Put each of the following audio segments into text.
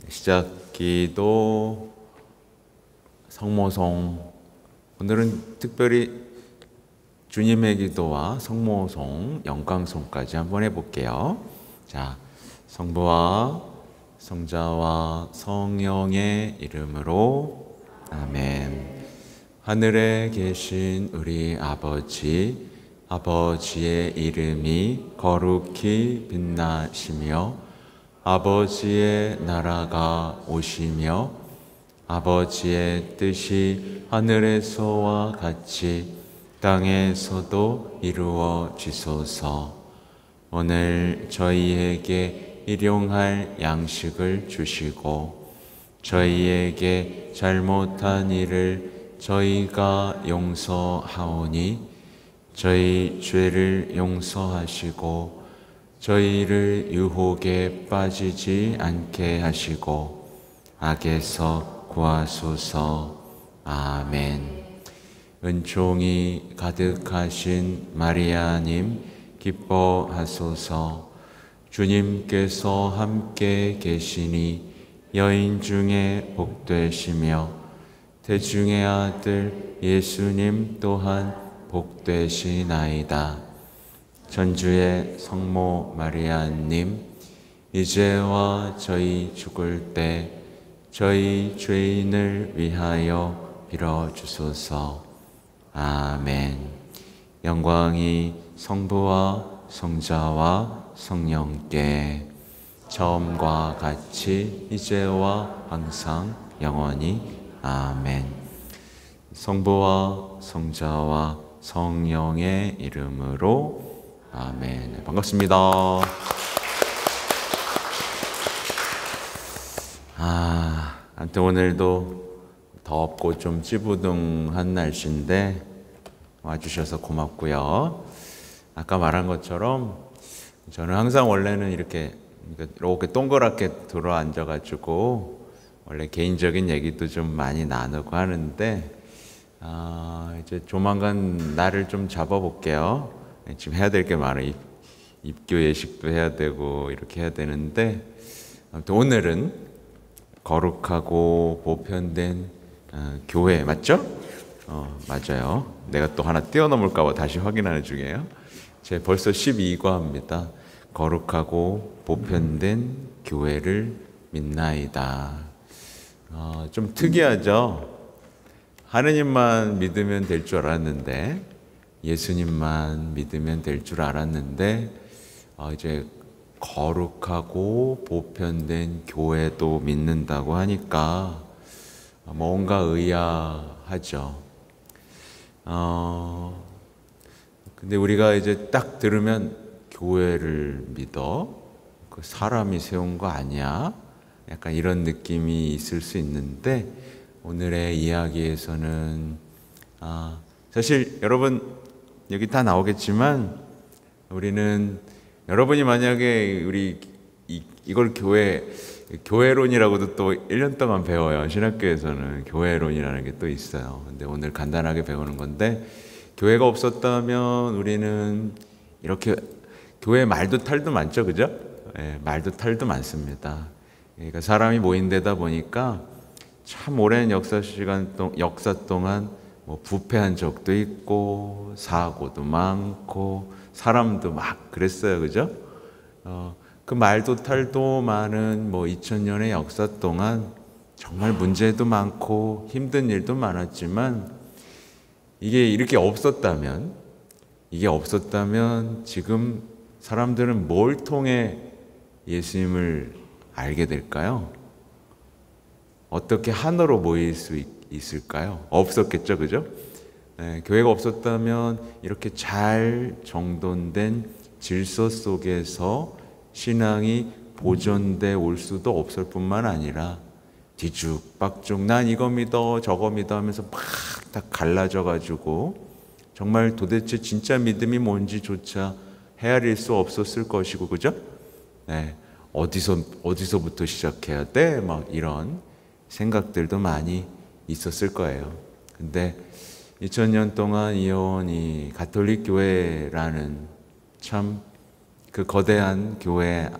시작기도, 성모송, 오늘은 특별히 주님의 기도와 성모송, 영광송까지 한번 해볼게요. 자, 성부와 성자와 성령의 이름으로 아멘. 하늘에 계신 우리 아버지, 아버지의 이름이 거룩히 빛나시며 아버지의 나라가 오시며 아버지의 뜻이 하늘에서와 같이 땅에서도 이루어지소서. 오늘 저희에게 일용할 양식을 주시고 저희에게 잘못한 일을 저희가 용서하오니 저희 죄를 용서하시고 저희를 유혹에 빠지지 않게 하시고 악에서 구하소서. 아멘. 은총이 가득하신 마리아님 기뻐하소서. 주님께서 함께 계시니 여인 중에 복되시며 태중의 아들 예수님 또한 복되시나이다. 전주의 성모 마리아님, 이제와 저희 죽을 때 저희 죄인을 위하여 빌어주소서. 아멘. 영광이 성부와 성자와 성령께 처음과 같이 이제와 항상 영원히 아멘. 성부와 성자와 성령의 이름으로 아멘. 반갑습니다. 아무튼 오늘도 덥고 좀 찌부둥한 날씨인데 와주셔서 고맙고요. 아까 말한 것처럼 저는 항상 원래는 이렇게 동그랗게 들어 앉아가지고 원래 개인적인 얘기도 좀 많이 나누고 하는데 이제 조만간 날을 좀 잡아볼게요. 지금 해야 될 게 많아요. 입교 예식도 해야 되고 이렇게 해야 되는데 아무튼 오늘은 거룩하고 보편된 교회 맞죠? 맞아요. 내가 또 하나 뛰어넘을까 봐 다시 확인하는 중이에요. 제 벌써 12과입니다. 거룩하고 보편된 교회를 믿나이다. 좀 특이하죠? 하느님만 믿으면 될 줄 알았는데 예수님만 믿으면 될 줄 알았는데 이제 거룩하고 보편된 교회도 믿는다고 하니까 뭔가 의아하죠. 근데 우리가 이제 딱 들으면 교회를 믿어? 그 사람이 세운 거 아니야? 약간 이런 느낌이 있을 수 있는데 오늘의 이야기에서는 사실 여러분 여기 다 나오겠지만 우리는 여러분이 만약에 우리 이걸 교회론이라고도 또 1년 동안 배워요. 신학교에서는 교회론이라는 게 또 있어요. 근데 오늘 간단하게 배우는 건데 교회가 없었다면 우리는 이렇게 교회 말도 탈도 많죠, 그죠? 네, 말도 탈도 많습니다. 그러니까 사람이 모인 데다 보니까 참 오랜 역사 동안 뭐 부패한 적도 있고 사고도 많고 사람도 막 그랬어요, 그죠? 그 말도 탈도 많은 2000년의 역사 동안 정말 문제도 많고 힘든 일도 많았지만 이게 없었다면 지금 사람들은 뭘 통해 예수님을 알게 될까요? 어떻게 하나로 모일 수 있을까요? 없었겠죠, 그죠? 네, 교회가 없었다면 이렇게 잘 정돈된 질서 속에서 신앙이 보존돼 올 수도 없을 뿐만 아니라 뒤죽박죽 난 이거 믿어 저거 믿어 하면서 막 다 갈라져 가지고 정말 도대체 진짜 믿음이 뭔지조차 헤아릴 수 없었을 것이고, 그죠? 네, 어디서부터 시작해야 돼? 막 이런 생각들도 많이 있었을 거예요. 근데 2000년 동안 이어온 이 가톨릭 교회라는 참 그 거대한 교회의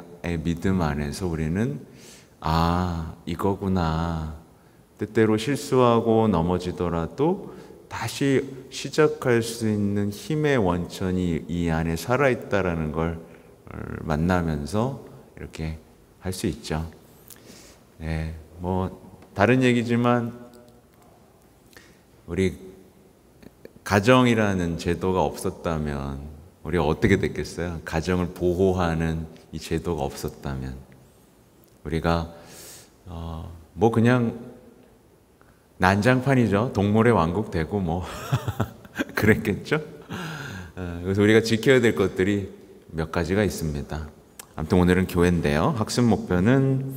믿음 안에서 우리는 아, 이거구나. 때때로 실수하고 넘어지더라도 다시 시작할 수 있는 힘의 원천이 이 안에 살아있다라는 걸 만나면서 이렇게 할 수 있죠. 네, 뭐 다른 얘기지만 우리 가정이라는 제도가 없었다면 우리가 어떻게 됐겠어요? 가정을 보호하는 이 제도가 없었다면 우리가 뭐 그냥 난장판이죠. 동물의 왕국 되고 뭐 그랬겠죠. 그래서 우리가 지켜야 될 것들이 몇 가지가 있습니다. 아무튼 오늘은 교회인데요. 학습 목표는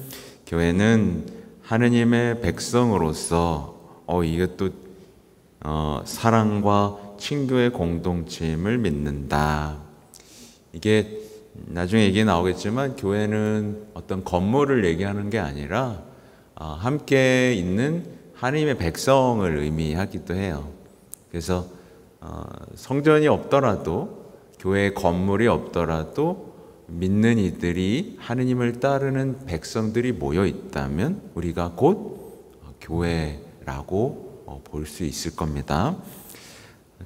교회는 하느님의 백성으로서 이게 또 사랑과 친교의 공동체임을 믿는다. 이게 나중에 얘기 나오겠지만 교회는 어떤 건물을 얘기하는 게 아니라 함께 있는 하나님의 백성을 의미하기도 해요. 그래서 성전이 없더라도 교회 건물이 없더라도 믿는 이들이 하느님을 따르는 백성들이 모여 있다면 우리가 곧 교회라고 볼 수 있을 겁니다.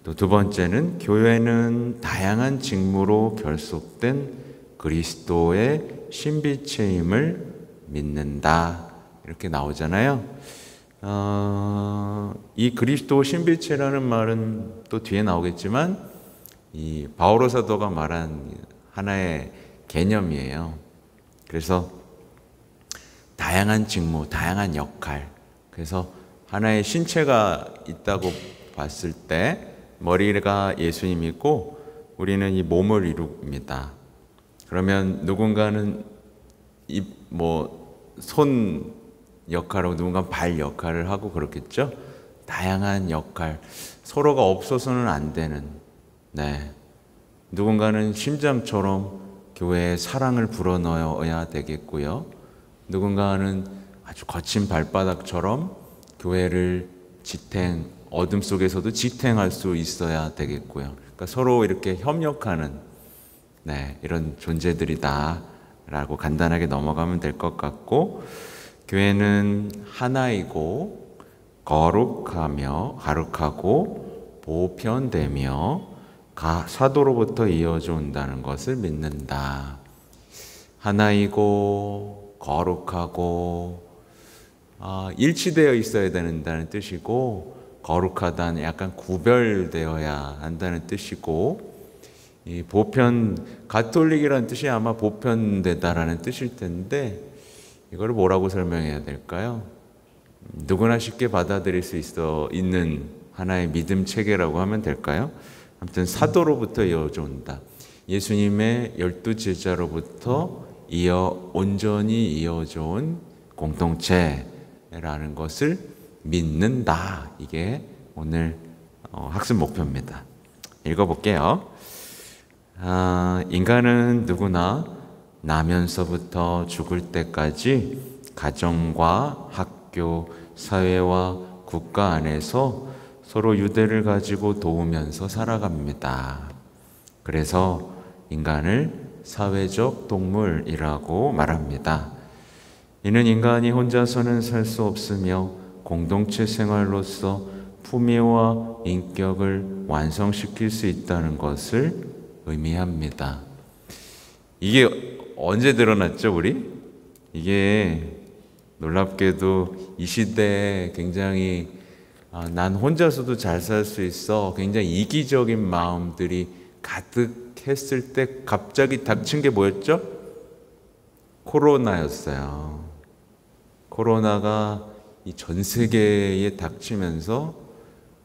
또 두 번째는 교회는 다양한 직무로 결속된 그리스도의 신비체임을 믿는다. 이렇게 나오잖아요. 이 그리스도 신비체라는 말은 또 뒤에 나오겠지만 이 바오로 사도가 말한 하나의 개념이에요. 그래서 다양한 직무, 다양한 역할. 그래서 하나의 신체가 있다고 봤을 때 머리가 예수님이고 우리는 이 몸을 이룹니다. 그러면 누군가는 손 역할하고 누군가는 발 역할을 하고 그렇겠죠. 다양한 역할, 서로가 없어서는 안 되는. 네, 누군가는 심장처럼 교회에 사랑을 불어넣어야 되겠고요. 누군가는 아주 거친 발바닥처럼 교회를 어둠 속에서도 지탱할 수 있어야 되겠고요. 그러니까 서로 이렇게 협력하는 이런 존재들이다라고 간단하게 넘어가면 될 것 같고, 교회는 하나이고 거룩하고 보편되며 사도로부터 이어져 온다는 것을 믿는다. 하나이고 거룩하고 일치되어 있어야 된다는 뜻이고, 거룩하다는 약간 구별되어야 한다는 뜻이고, 이 가톨릭이라는 뜻이 아마 보편되다라는 뜻일 텐데 이걸 뭐라고 설명해야 될까요? 누구나 쉽게 받아들일 수 있는 하나의 믿음 체계라고 하면 될까요? 아무튼 사도로부터 이어져 온다. 예수님의 12제자로부터 온전히 이어져 온 공동체라는 것을 믿는다. 이게 오늘 학습 목표입니다. 읽어볼게요. 인간은 누구나 나면서부터 죽을 때까지 가정과 학교, 사회와 국가 안에서 서로 유대를 가지고 도우면서 살아갑니다. 그래서 인간을 사회적 동물이라고 말합니다. 이는 인간이 혼자서는 살 수 없으며 공동체 생활로서 품위와 인격을 완성시킬 수 있다는 것을 의미합니다. 이게 언제 드러났죠, 우리? 이게 놀랍게도 이 시대에 굉장히 난 혼자서도 잘 살 수 있어, 굉장히 이기적인 마음들이 가득했을 때 갑자기 닥친 게 뭐였죠? 코로나였어요. 코로나가 이 전 세계에 닥치면서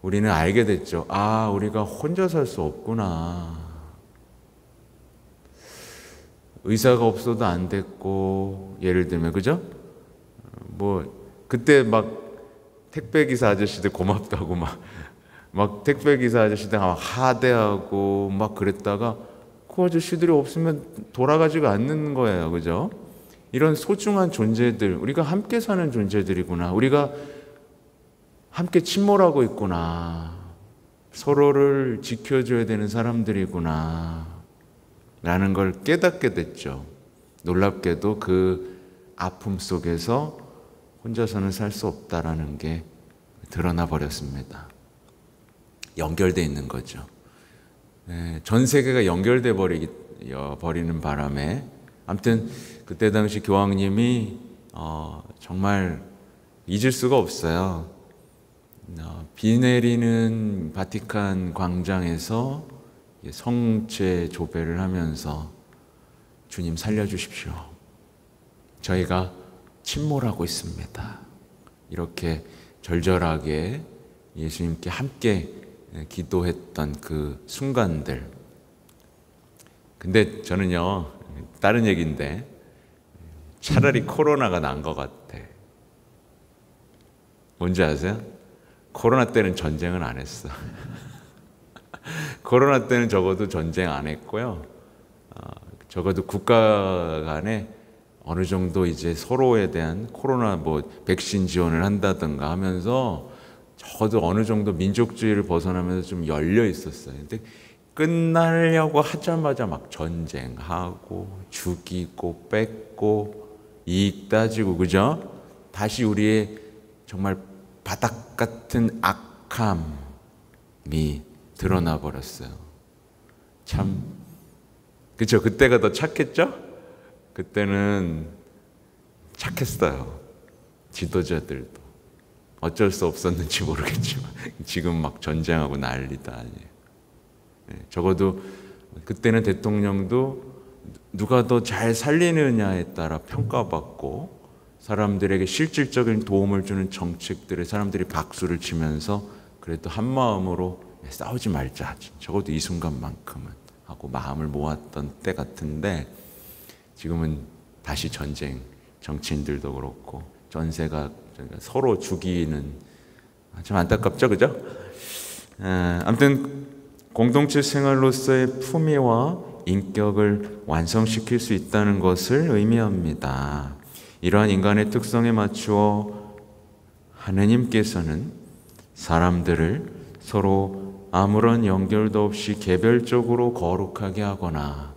우리는 알게 됐죠. 우리가 혼자 살 수 없구나. 의사가 없어도 안 됐고, 예를 들면, 그죠? 그때 택배기사 아저씨들 고맙다고 택배기사 아저씨들 하대하고 그랬다가 그 아저씨들이 없으면 돌아가지가 않는 거예요. 그죠? 이런 소중한 존재들, 우리가 함께 사는 존재들이구나. 우리가 함께 침몰하고 있구나. 서로를 지켜줘야 되는 사람들이구나. 라는 걸 깨닫게 됐죠. 놀랍게도 그 아픔 속에서 혼자서는 살 수 없다라는 게 드러나 버렸습니다. 연결돼 있는 거죠. 전 세계가 연결돼 버리는 바람에 아무튼 그때 당시 교황님이 정말 잊을 수가 없어요. 비 내리는 바티칸 광장에서 성체 조배를 하면서 주님 살려주십시오. 저희가 침몰하고 있습니다. 이렇게 절절하게 예수님께 함께 기도했던 그 순간들. 근데 저는요, 다른 얘기인데 차라리 코로나가 난 것 같아. 뭔지 아세요? 코로나 때는 전쟁은 안 했어. 코로나 때는 적어도 전쟁 안 했고요. 적어도 국가 간에 어느 정도 이제 서로에 대한 코로나 백신 지원을 한다든가 하면서 적어도 어느 정도 민족주의를 벗어나면서 좀 열려 있었어요. 근데 끝나려고 하자마자 막 전쟁하고 죽이고 뺏고 이익 따지고, 그죠? 다시 우리의 정말 바닥 같은 악함이 드러나 버렸어요. 참, 그쵸? 그때가 더 착했죠? 그때는 착했어요. 지도자들도. 어쩔 수 없었는지 모르겠지만 지금 막 전쟁하고 난리도 아니에요. 적어도 그때는 대통령도 누가 더 잘 살리느냐에 따라 평가받고 사람들에게 실질적인 도움을 주는 정책들에 사람들이 박수를 치면서 그래도 한마음으로 싸우지 말자, 적어도 이 순간만큼은 하고 마음을 모았던 때 같은데, 지금은 다시 전쟁, 정치인들도 그렇고 전세가 서로 죽이는, 참 안타깝죠, 그죠? 아무튼 공동체 생활로서의 품위와 인격을 완성시킬 수 있다는 것을 의미합니다. 이러한 인간의 특성에 맞추어 하느님께서는 사람들을 서로 아무런 연결도 없이 개별적으로 거룩하게 하거나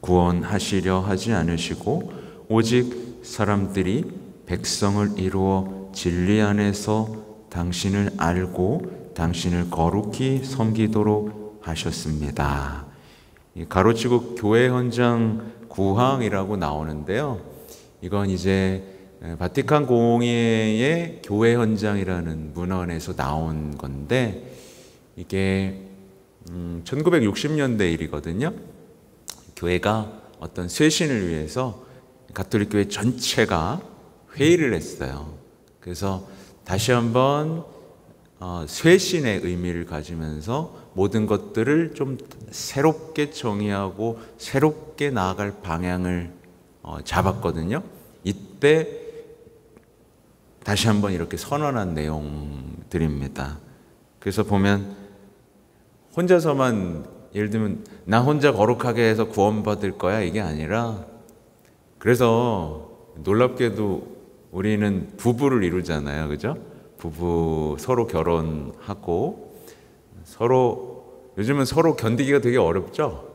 구원하시려 하지 않으시고, 오직 사람들이 백성을 이루어 진리 안에서 당신을 알고 당신을 거룩히 섬기도록 하셨습니다. 가로치고 교회 현장 구항이라고 나오는데요. 이건 이제 바티칸 공회의 교회 현장이라는 문헌에서 나온 건데, 이게 1960년대 일이거든요. 교회가 어떤 쇄신을 위해서 가톨릭 교회 전체가 회의를 했어요. 그래서 다시 한번 쇄신의 의미를 가지면서 모든 것들을 좀 새롭게 정의하고 새롭게 나아갈 방향을 잡았거든요. 이때 다시 한번 이렇게 선언한 내용들입니다. 그래서 보면 혼자서만, 예를 들면 나 혼자 거룩하게 해서 구원받을 거야, 이게 아니라, 그래서 놀랍게도 우리는 부부를 이루잖아요, 그죠? 부부 서로 결혼하고 서로, 요즘은 서로 견디기가 되게 어렵죠?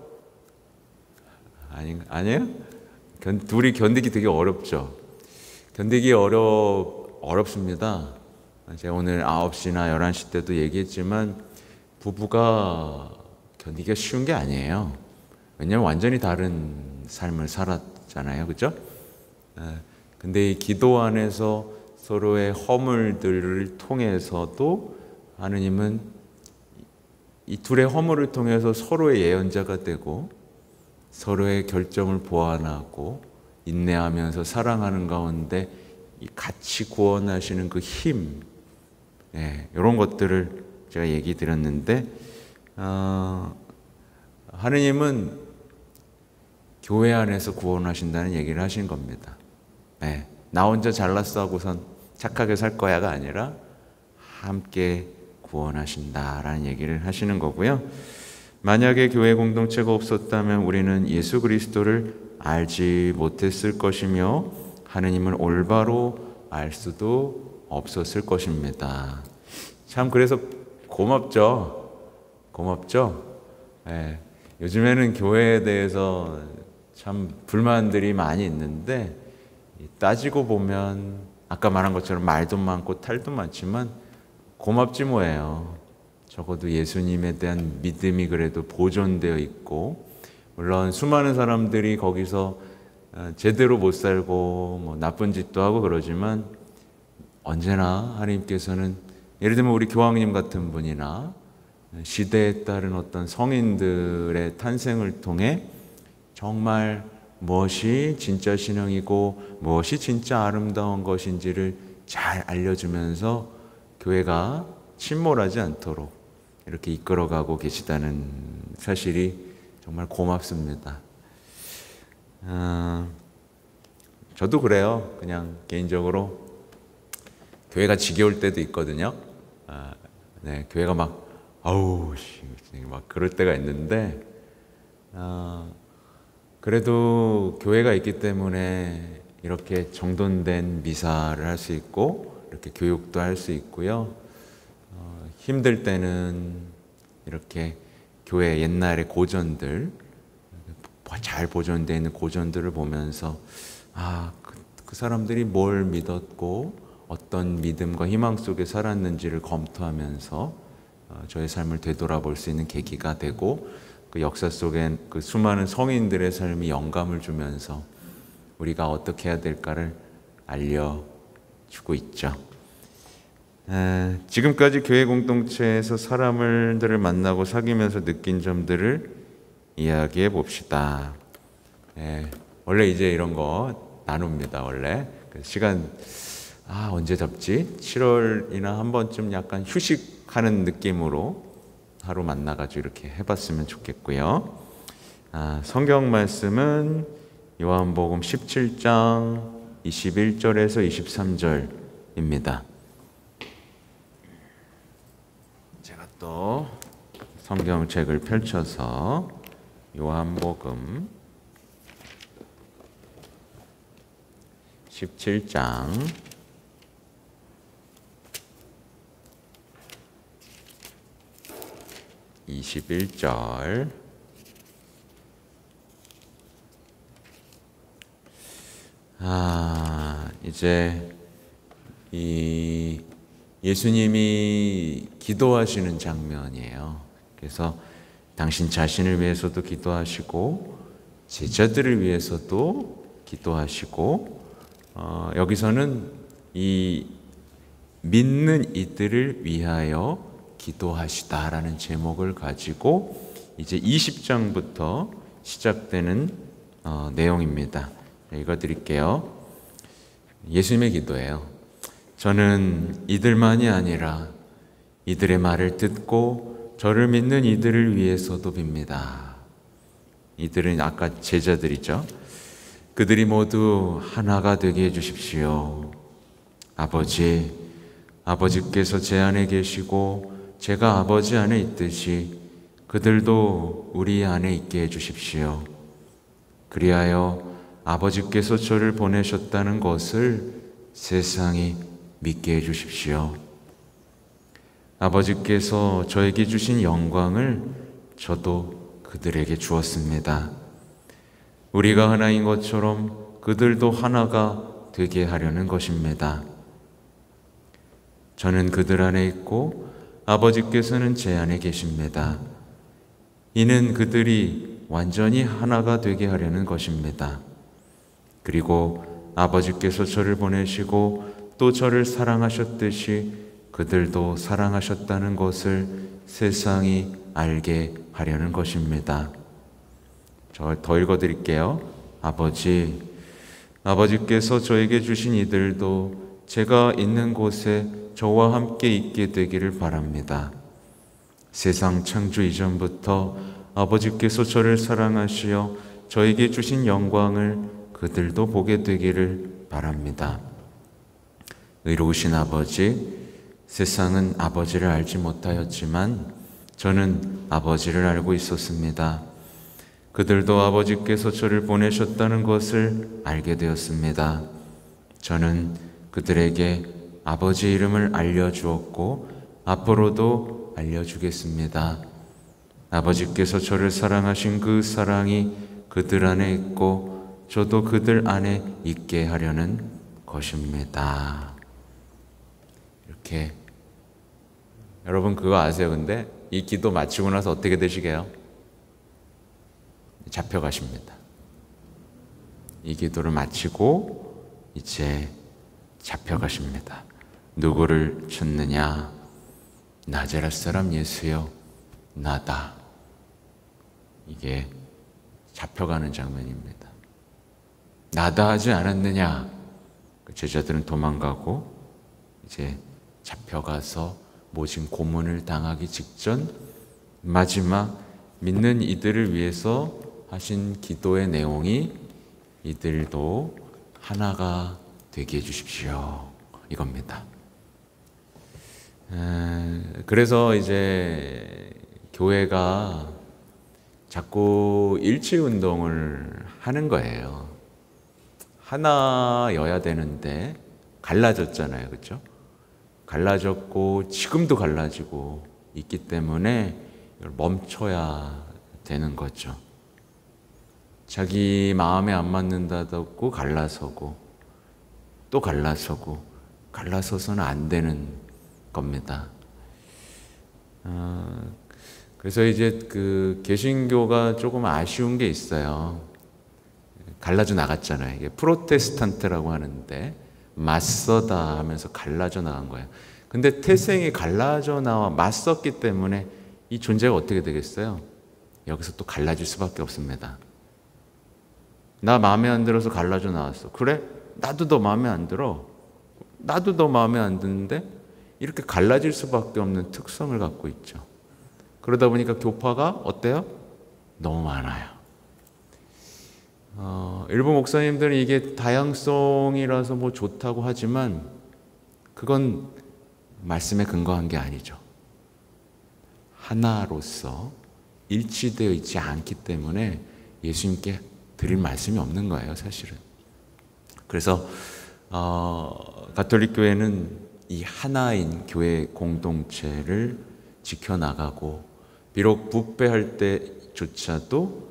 아니에요? 둘이 견디기 되게 어렵죠? 견디기 어렵습니다. 제가 오늘 9시나 11시 때도 얘기했지만 부부가 견디기가 쉬운 게 아니에요. 왜냐하면 완전히 다른 삶을 살았잖아요, 그죠? 근데 이 기도 안에서 서로의 허물들을 통해서도 하느님은 이 둘의 허물을 통해서 서로의 예언자가 되고 서로의 결점을 보완하고 인내하면서 사랑하는 가운데 같이 구원하시는 그 힘, 이런 것들을 제가 얘기 드렸는데, 하느님은 교회 안에서 구원하신다는 얘기를 하신 겁니다. 나 혼자 잘났어 하고선 착하게 살 거야가 아니라 함께 구원하신다라는 얘기를 하시는 거고요. 만약에 교회 공동체가 없었다면 우리는 예수 그리스도를 알지 못했을 것이며 하느님을 올바로 알 수도 없었을 것입니다. 참, 그래서 고맙죠. 요즘에는 교회에 대해서 참 불만들이 많이 있는데, 따지고 보면 아까 말한 것처럼 말도 많고 탈도 많지만 고맙지 뭐예요. 적어도 예수님에 대한 믿음이 그래도 보존되어 있고, 물론 수많은 사람들이 거기서 제대로 못 살고 뭐 나쁜 짓도 하고 그러지만 언제나 하나님께서는 예를 들면 우리 교황님 같은 분이나 시대에 따른 어떤 성인들의 탄생을 통해 정말 무엇이 진짜 신앙이고 무엇이 진짜 아름다운 것인지를 잘 알려주면서 교회가 침몰하지 않도록 이렇게 이끌어가고 계시다는 사실이 정말 고맙습니다. 저도 그래요. 그냥 개인적으로 교회가 지겨울 때도 있거든요. 네, 교회가 막 그럴 때가 있는데 그래도 교회가 있기 때문에 이렇게 정돈된 미사를 할 수 있고 이렇게 교육도 할 수 있고요. 힘들 때는 이렇게 교회 옛날의 고전들, 잘 보존되어 있는 고전들을 보면서 그 사람들이 뭘 믿었고 어떤 믿음과 희망 속에 살았는지를 검토하면서 저의 삶을 되돌아볼 수 있는 계기가 되고, 그 역사 속엔 그 수많은 성인들의 삶이 영감을 주면서 우리가 어떻게 해야 될까를 알려주고 있죠. 지금까지 교회 공동체에서 사람들을 만나고 사귀면서 느낀 점들을 이야기해 봅시다. 원래 이제 이런 거 나눕니다. 원래 시간 언제 잡지? 7월이나 한 번쯤 약간 휴식하는 느낌으로 하루 만나가지고 이렇게 해봤으면 좋겠고요. 성경 말씀은 요한복음 17장 21절에서 23절입니다. 제가 또 성경책을 펼쳐서 요한복음 17장 21절 이제 이 예수님이 기도하시는 장면이에요. 그래서 당신 자신을 위해서도 기도하시고 제자들을 위해서도 기도하시고 여기서는 이 믿는 이들을 위하여 기도하시다라는 제목을 가지고 이제 20장부터 시작되는 내용입니다. 읽어드릴게요. 예수님의 기도예요. 저는 이들만이 아니라 이들의 말을 듣고 저를 믿는 이들을 위해서도 빕니다. 이들은 아까 제자들이죠. 그들이 모두 하나가 되게 해주십시오. 아버지께서 제 안에 계시고 제가 아버지 안에 있듯이 그들도 우리 안에 있게 해주십시오. 그리하여 아버지께서 저를 보내셨다는 것을 세상이 믿게 해주십시오. 아버지께서 저에게 주신 영광을 저도 그들에게 주었습니다. 우리가 하나인 것처럼 그들도 하나가 되게 하려는 것입니다. 저는 그들 안에 있고 아버지께서는 제 안에 계십니다. 이는 그들이 완전히 하나가 되게 하려는 것입니다. 그리고 아버지께서 저를 보내시고 또 저를 사랑하셨듯이 그들도 사랑하셨다는 것을 세상이 알게 하려는 것입니다. 저 더 읽어드릴게요. 아버지께서 저에게 주신 이들도 제가 있는 곳에 저와 함께 있게 되기를 바랍니다. 세상 창조 이전부터 아버지께서 저를 사랑하시어 저에게 주신 영광을 그들도 보게 되기를 바랍니다. 의로우신 아버지, 세상은 아버지를 알지 못하였지만 저는 아버지를 알고 있었습니다. 그들도 아버지께서 저를 보내셨다는 것을 알게 되었습니다. 저는 그들에게 아버지 이름을 알려주었고 앞으로도 알려주겠습니다. 아버지께서 저를 사랑하신 그 사랑이 그들 안에 있고 저도 그들 안에 있게 하려는 것입니다. 이렇게. 여러분 그거 아세요? 근데 이 기도 마치고 나서 어떻게 되시게요? 잡혀가십니다. 이 기도를 마치고 이제 잡혀가십니다. 누구를 찾느냐? 나자렛 사람 예수여, 나다. 이게 잡혀가는 장면입니다. 나다 하지 않았느냐? 제자들은 도망가고 이제 잡혀가서 모진 고문을 당하기 직전 마지막 믿는 이들을 위해서 하신 기도의 내용이 이들도 하나가 되게 해주십시오, 이겁니다. 그래서 이제 교회가 자꾸 일치운동을 하는 거예요. 하나여야 되는데 갈라졌잖아요, 그렇죠? 갈라졌고 지금도 갈라지고 있기 때문에 이걸 멈춰야 되는 거죠. 자기 마음에 안 맞는다고 갈라서고 또 갈라서고, 갈라서서는 안 되는 겁니다. 그래서 이제 그 개신교가 조금 아쉬운 게 있어요. 갈라져 나갔잖아요. 이게 프로테스탄트라고 하는데 맞서다 하면서 갈라져 나간 거예요. 근데 태생이 갈라져 나와 맞섰기 때문에 이 존재가 어떻게 되겠어요? 여기서 또 갈라질 수밖에 없습니다. 나 마음에 안 들어서 갈라져 나왔어. 그래? 나도 너 마음에 안 들어. 나도 너 마음에 안 드는데 이렇게 갈라질 수밖에 없는 특성을 갖고 있죠. 그러다 보니까 교파가 어때요? 너무 많아요. 일부 목사님들은 이게 다양성이라서 뭐 좋다고 하지만 그건 말씀에 근거한 게 아니죠. 하나로서 일치되어 있지 않기 때문에 예수님께 드릴 말씀이 없는 거예요, 사실은. 그래서 가톨릭 교회는 이 하나인 교회 공동체를 지켜나가고, 비록 부패할 때조차도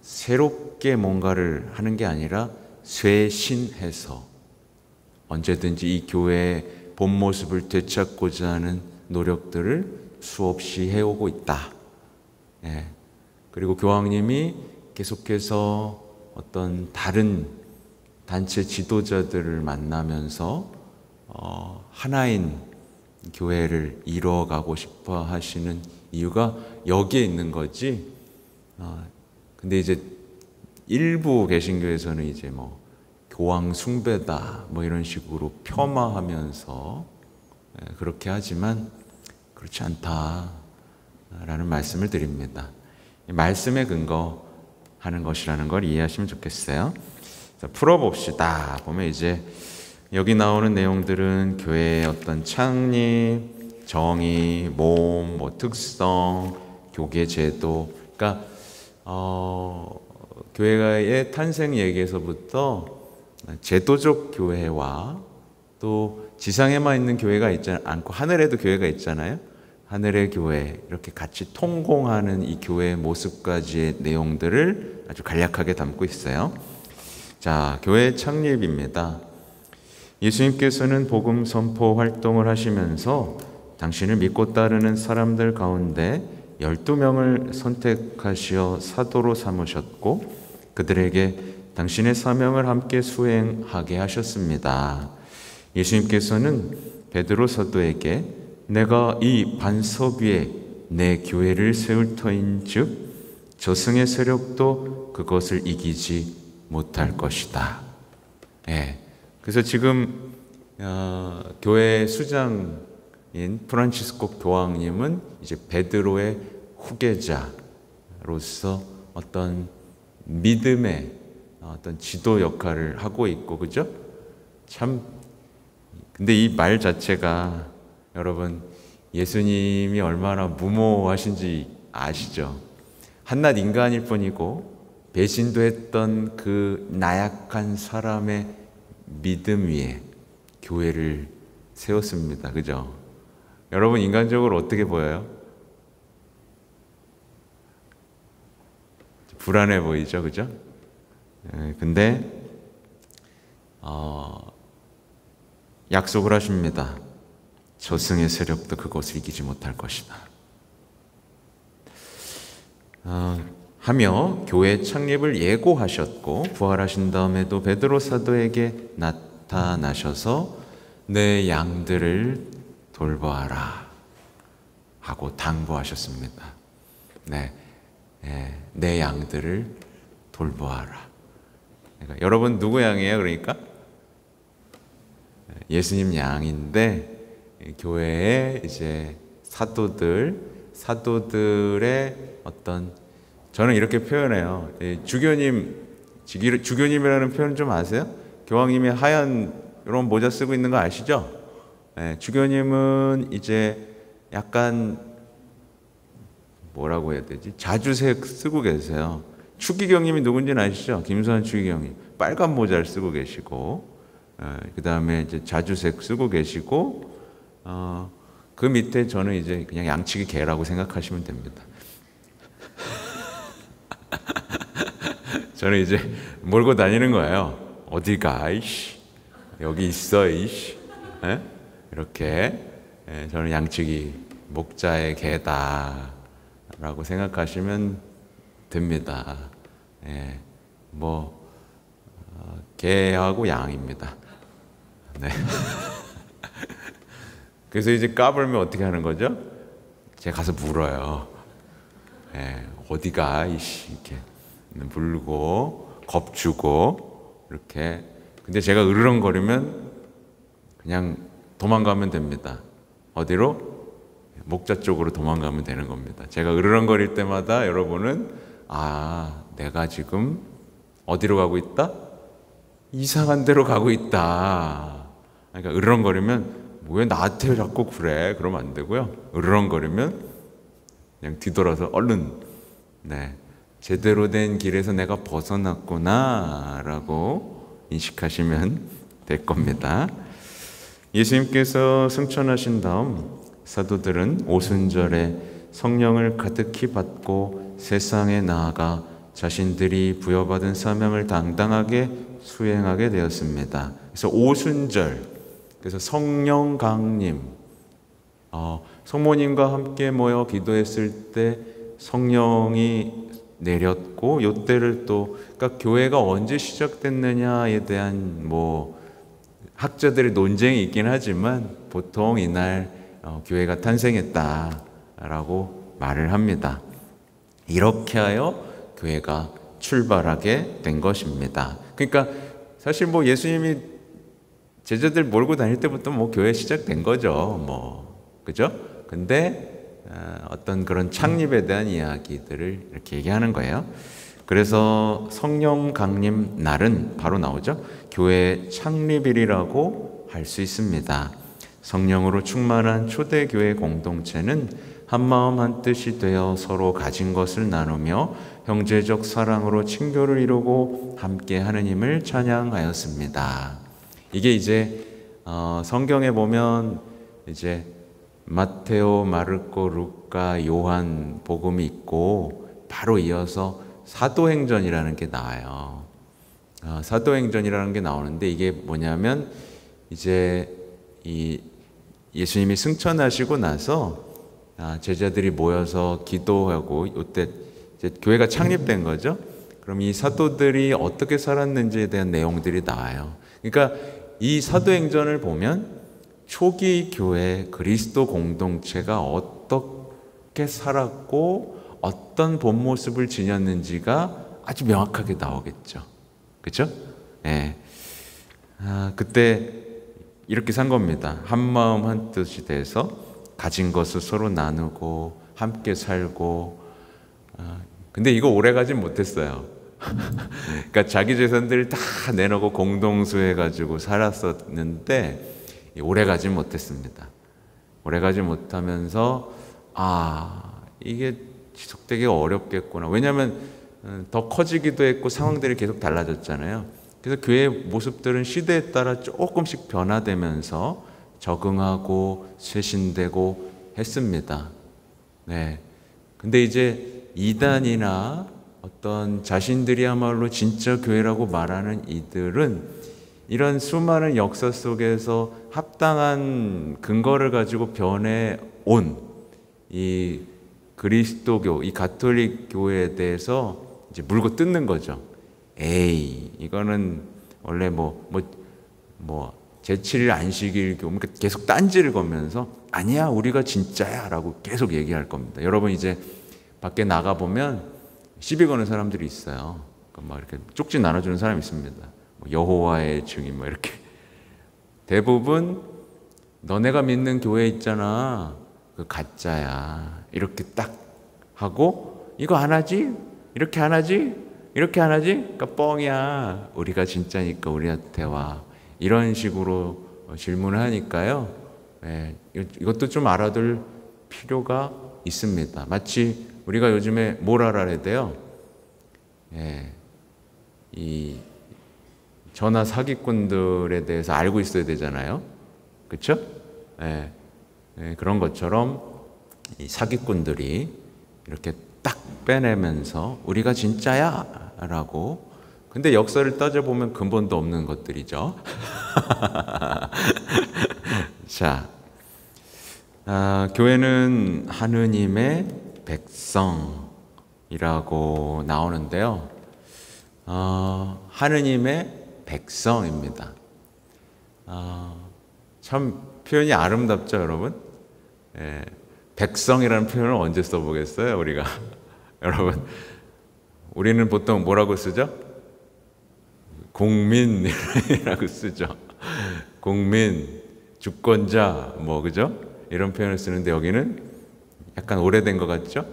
새롭게 뭔가를 하는 게 아니라 쇄신해서 언제든지 이 교회의 본 모습을 되찾고자 하는 노력들을 수없이 해오고 있다. 예. 그리고 교황님이 계속해서 어떤 다른 단체 지도자들을 만나면서 하나인 교회를 이뤄가고 싶어 하시는 이유가 여기에 있는 거지. 근데 이제 일부 개신교에서는 이제 뭐 교황 숭배다 뭐 이런 식으로 폄하하면서 그렇게 하지만 그렇지 않다라는 말씀을 드립니다. 말씀에 근거하는 것이라는 걸 이해하시면 좋겠어요. 자, 풀어봅시다. 보면 이제 여기 나오는 내용들은 교회의 어떤 창립, 정의, 몸, 뭐 특성, 교계 제도, 그러니까 교회의 탄생 얘기에서부터 제도적 교회와 또 지상에만 있는 교회가 있지 않고 하늘에도 교회가 있잖아요. 하늘의 교회, 이렇게 같이 통공하는 이 교회의 모습까지의 내용들을 아주 간략하게 담고 있어요. 자, 교회 창립입니다. 예수님께서는 복음 선포 활동을 하시면서 당신을 믿고 따르는 사람들 가운데 12명을 선택하시어 사도로 삼으셨고 그들에게 당신의 사명을 함께 수행하게 하셨습니다. 예수님께서는 베드로 사도에게 내가 이 반석 위에 내 교회를 세울 터인즉 저승의 세력도 그것을 이기지 못할 것이다. 예. 그래서 지금 교회 수장인 프란치스코 교황님은 이제 베드로의 후계자로서 어떤 믿음의 어떤 지도 역할을 하고 있고, 그죠? 참, 근데 이 말 자체가 여러분 예수님이 얼마나 무모하신지 아시죠? 한낱 인간일 뿐이고 배신도 했던 그 나약한 사람의 믿음 위에 교회를 세웠습니다. 그죠? 여러분 인간적으로 어떻게 보여요? 불안해 보이죠? 그죠? 근데 약속을 하십니다. 저승의 세력도 그것을 이기지 못할 것이다. 하며 교회 창립을 예고하셨고 부활하신 다음에도 베드로 사도에게 나타나셔서 내 양들을 돌보아라 하고 당부하셨습니다. 내 양들을 돌보아라. 그러니까 여러분 누구 양이에요? 그러니까 예수님 양인데 교회에 이제 사도들의 어떤, 저는 이렇게 표현해요. 주교님이라는 표현 좀 아세요? 교황님이 하얀 이런 모자 쓰고 있는 거 아시죠? 주교님은 이제 약간 뭐라고 해야 되지? 자주색 쓰고 계세요. 추기경님이 누군지는 아시죠? 김수환 추기경님 빨간 모자를 쓰고 계시고, 그 다음에 이제 자주색 쓰고 계시고, 그 밑에 저는 이제 그냥 양치기 개라고 생각하시면 됩니다. 저는 이제 몰고 다니는 거예요. 어디 가, 이씨. 여기 있어, 이씨. 이렇게. 저는 양치기 목자의 개다라고 생각하시면 됩니다. 개하고 양입니다. 그래서 이제 까불면 어떻게 하는 거죠? 제가 가서 물어요. 어디가, 이씨. 이렇게 물고, 겁주고, 이렇게. 근데 제가 으르렁거리면 그냥 도망가면 됩니다. 어디로? 목자 쪽으로 도망가면 되는 겁니다. 제가 으르렁거릴 때마다 여러분은, 내가 지금 어디로 가고 있다? 이상한 데로 가고 있다. 그러니까 으르렁거리면, 왜 나한테 자꾸 그래? 그러면 안 되고요. 으르렁거리면 그냥 뒤돌아서 얼른, 제대로 된 길에서 내가 벗어났구나 라고 인식하시면 될 겁니다. 예수님께서 승천하신 다음 사도들은 오순절에 성령을 가득히 받고 세상에 나아가 자신들이 부여받은 사명을 당당하게 수행하게 되었습니다. 그래서 오순절, 그래서 성령 강림, 성모님과 함께 모여 기도했을 때 성령이 내렸고, 요때를 또, 그러니까 교회가 언제 시작됐느냐에 대한 학자들의 논쟁이 있긴 하지만 보통 이날 교회가 탄생했다라고 말을 합니다. 이렇게 하여 교회가 출발하게 된 것입니다. 그러니까 사실 예수님이 제자들 몰고 다닐 때부터 교회 시작된 거죠. 그죠? 근데 어떤 그런 창립에 대한 이야기들을 이렇게 얘기하는 거예요. 그래서 성령 강림 날은 바로 나오죠. 교회 창립일이라고 할 수 있습니다. 성령으로 충만한 초대교회 공동체는 한마음 한뜻이 되어 서로 가진 것을 나누며 형제적 사랑으로 친교를 이루고 함께 하느님을 찬양하였습니다. 이게 이제 성경에 보면 이제 마테오, 마르코, 루카, 요한 복음이 있고 바로 이어서 사도행전이라는 게 나와요. 사도행전이라는 게 나오는데 이게 뭐냐면 이제 이 예수님이 승천하시고 나서 제자들이 모여서 기도하고 이때 이제 교회가 창립된 거죠. 그럼 이 사도들이 어떻게 살았는지에 대한 내용들이 나와요. 그러니까 이 사도행전을 보면 초기 교회 그리스도 공동체가 어떻게 살았고 어떤 본 모습을 지녔는지가 아주 명확하게 나오겠죠. 그렇죠? 그때 이렇게 산 겁니다. 한 마음 한 뜻이 돼서 가진 것을 서로 나누고 함께 살고. 근데 이거 오래 가진 못했어요. 그러니까 자기 재산들 다 내놓고 공동수해가지고 살았었는데 오래 가진 못했습니다. 오래 가지 못하면서 이게 지속되기가 어렵겠구나. 왜냐하면 더 커지기도 했고 상황들이 계속 달라졌잖아요. 그래서 교회의 모습들은 시대에 따라 조금씩 변화되면서 적응하고 쇄신되고 했습니다. 근데 이제 이단이나 어떤 자신들이야말로 진짜 교회라고 말하는 이들은 이런 수많은 역사 속에서 합당한 근거를 가지고 변해온 이 그리스도교, 이 가톨릭 교회에 대해서 이제 물고 뜯는 거죠. 에이, 이거는 원래 제7일 안식일 교, 그러니까 계속 딴지를 거면서 아니야, 우리가 진짜야 라고 계속 얘기할 겁니다. 여러분 이제 밖에 나가보면 시비 거는 사람들이 있어요. 막 이렇게 쪽지 나눠주는 사람이 있습니다. 여호와의 증인 이렇게. 대부분 너네가 믿는 교회 있잖아, 그 가짜야, 이렇게 딱 하고, 이거 안 하지? 이렇게 안 하지? 이렇게 안 하지? 그러니까 뻥이야, 우리가 진짜니까 우리한테 와, 이런 식으로 질문을 하니까요. 이것도 좀 알아둘 필요가 있습니다. 마치 우리가 요즘에 뭘 알아야 돼요? 이 전화 사기꾼들에 대해서 알고 있어야 되잖아요. 그렇죠? 그런 것처럼 이 사기꾼들이 이렇게 딱 빼내면서 우리가 진짜야 라고. 근데 역사를 따져보면 근본도 없는 것들이죠. 자, 교회는 하느님의 백성이라고 나오는데요. 하느님의 백성입니다. 참 표현이 아름답죠, 여러분? 백성이라는 표현을 언제 써보겠어요, 우리가? 여러분, 우리는 보통 뭐라고 쓰죠? 국민이라고 쓰죠. 국민, 주권자, 그죠? 이런 표현을 쓰는데 여기는 약간 오래된 것 같죠?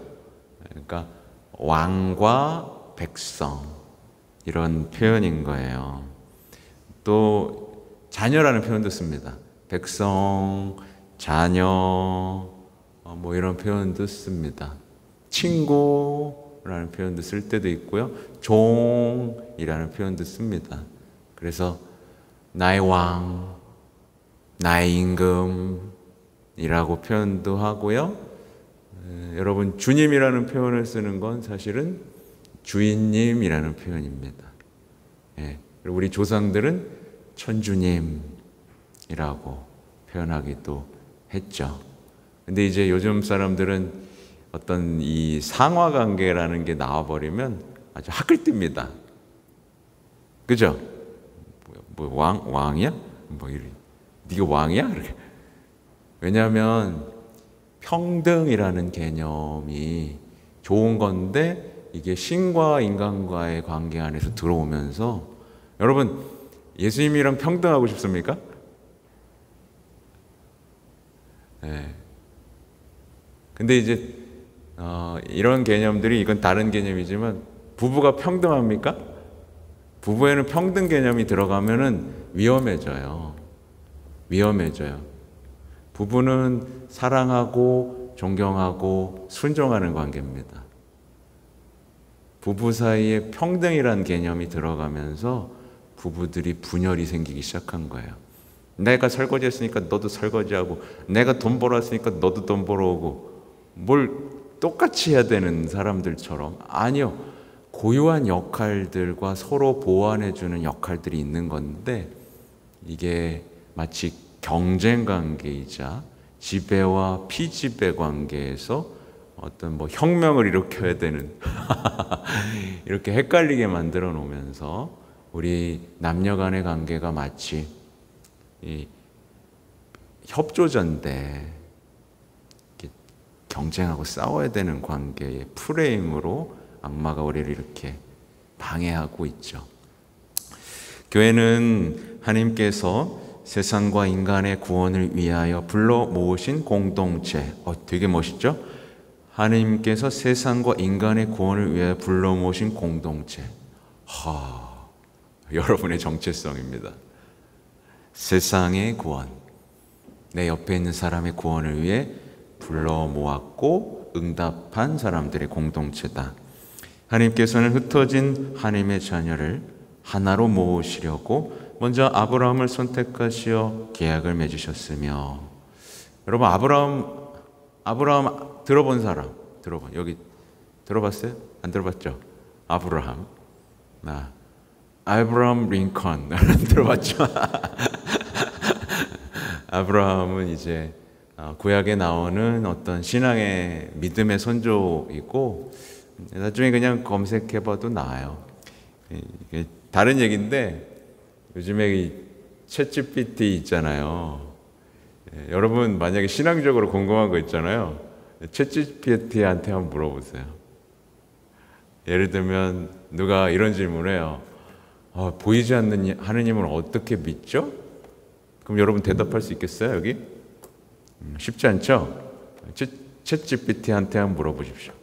그러니까 왕과 백성, 이런 표현인 거예요. 또 자녀라는 표현도 씁니다. 백성, 자녀, 이런 표현도 씁니다. 친구라는 표현도 쓸 때도 있고요. 종이라는 표현도 씁니다. 그래서 나의 왕, 나의 임금이라고 표현도 하고요. 여러분, 주님이라는 표현을 쓰는 건 사실은 주인님이라는 표현입니다. 그리고 우리 조상들은 천주님이라고 표현하기도 했죠. 근데 이제 요즘 사람들은 어떤 이 상하관계라는 게 나와버리면 아주 화끌뜹니다. 그죠? 왕이야? 네가 왕이야? 이렇게. 왜냐하면 평등이라는 개념이 좋은 건데 이게 신과 인간과의 관계 안에서 들어오면서, 여러분 예수님이랑 평등하고 싶습니까? 근데 이제 이런 개념들이, 이건 다른 개념이지만 부부가 평등합니까? 부부에는 평등 개념이 들어가면은 위험해져요. 부부는 사랑하고 존경하고 순종하는 관계입니다. 부부 사이에 평등이라는 개념이 들어가면서 부부들이 분열이 생기기 시작한 거예요. 내가 설거지했으니까 너도 설거지하고, 내가 돈 벌었으니까 너도 돈 벌어오고, 뭘 똑같이 해야 되는 사람들처럼. 아니요, 고유한 역할들과 서로 보완해주는 역할들이 있는 건데, 이게 마치 경쟁 관계이자 지배와 피지배 관계에서 어떤 혁명을 일으켜야 되는 이렇게 헷갈리게 만들어 놓으면서 우리 남녀 간의 관계가 마치 이 협조전대, 경쟁하고 싸워야 되는 관계의 프레임으로 악마가 우리를 이렇게 방해하고 있죠. 교회는 하나님께서 세상과 인간의 구원을 위하여 불러 모으신 공동체. 되게 멋있죠? 하나님께서 세상과 인간의 구원을 위하여 불러 모으신 공동체. 여러분의 정체성입니다. 세상의 구원, 내 옆에 있는 사람의 구원을 위해 불러 모았고 응답한 사람들의 공동체다. 하나님께서는 흩어진 하나님의 자녀를 하나로 모으시려고 먼저 아브라함을 선택하시어 계약을 맺으셨으며. 여러분, 아브라함 들어본 사람? 여기 들어봤어요? 안 들어봤죠? 아브라함. 아브라함 링컨 들어봤죠? 아브라함은 이제 구약에 나오는 어떤 신앙의 믿음의 선조이고, 나중에 그냥 검색해봐도 나와요. 이게 다른 얘기인데, 요즘에 이 챗GPT 있잖아요. 여러분 만약에 신앙적으로 궁금한 거 있잖아요. 챗GPT한테 한번 물어보세요. 예를 들면 누가 이런 질문을 해요. 보이지 않는 하느님을 어떻게 믿죠? 그럼 여러분 대답할 수 있겠어요, 여기? 쉽지 않죠? 챗GPT한테 한번 물어보십시오.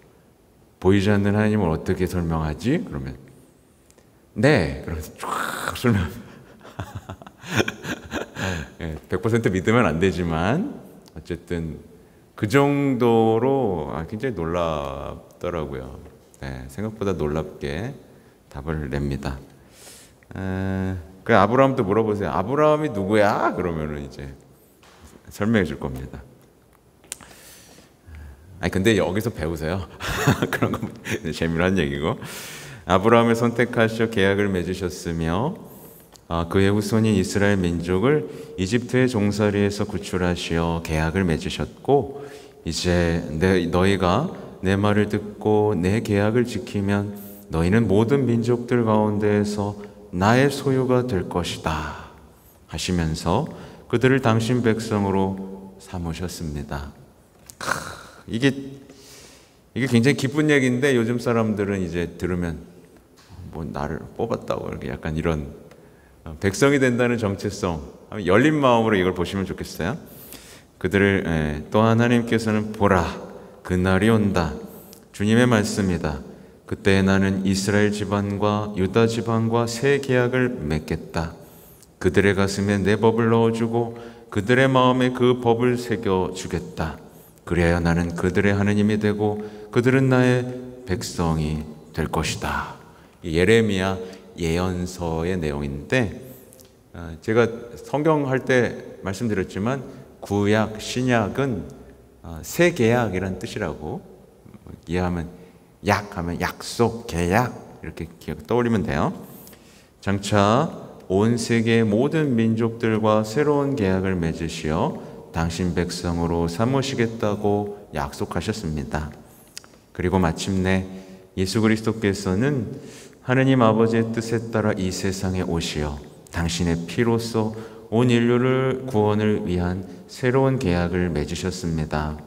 보이지 않는 하나님을 어떻게 설명하지? 그러면 네! 그러면서 쫙 설명. 100% 믿으면 안 되지만 어쨌든 그 정도로 굉장히 놀랍더라고요. 생각보다 놀랍게 답을 냅니다. 그 아브라함도 물어보세요. 아브라함이 누구야? 그러면은 이제 설명해 줄 겁니다. 근데 여기서 배우세요. 그런 건 재미난 얘기고. 아브라함을 선택하셔 계약을 맺으셨으며 그의 후손인 이스라엘 민족을 이집트의 종살이에서 구출하시어 계약을 맺으셨고, 이제 너희가 내 말을 듣고 내 계약을 지키면 너희는 모든 민족들 가운데에서 나의 소유가 될 것이다 하시면서 그들을 당신 백성으로 삼으셨습니다. 이게 굉장히 기쁜 얘기인데, 요즘 사람들은 이제 들으면 뭐 나를 뽑았다고 이렇게 약간 이런 백성이 된다는 정체성, 열린 마음으로 이걸 보시면 좋겠어요. 그들을 또 하나님께서는 보라, 그날이 온다, 주님의 말씀이다. 그때 나는 이스라엘 집안과 유다 집안과 새 계약을 맺겠다. 그들의 가슴에 내 법을 넣어주고 그들의 마음에 그 법을 새겨주겠다. 그래야 나는 그들의 하느님이 되고 그들은 나의 백성이 될 것이다. 예레미야 예언서의 내용인데, 제가 성경 할 때 말씀드렸지만 구약, 신약은 새 계약이란 뜻이라고 이해하면, 약하면 약속, 계약 이렇게 떠올리면 돼요. 장차 온 세계의 모든 민족들과 새로운 계약을 맺으시어 당신 백성으로 삼으시겠다고 약속하셨습니다. 그리고 마침내 예수 그리스도께서는 하느님 아버지의 뜻에 따라 이 세상에 오시어 당신의 피로써 온 인류를 구원을 위한 새로운 계약을 맺으셨습니다.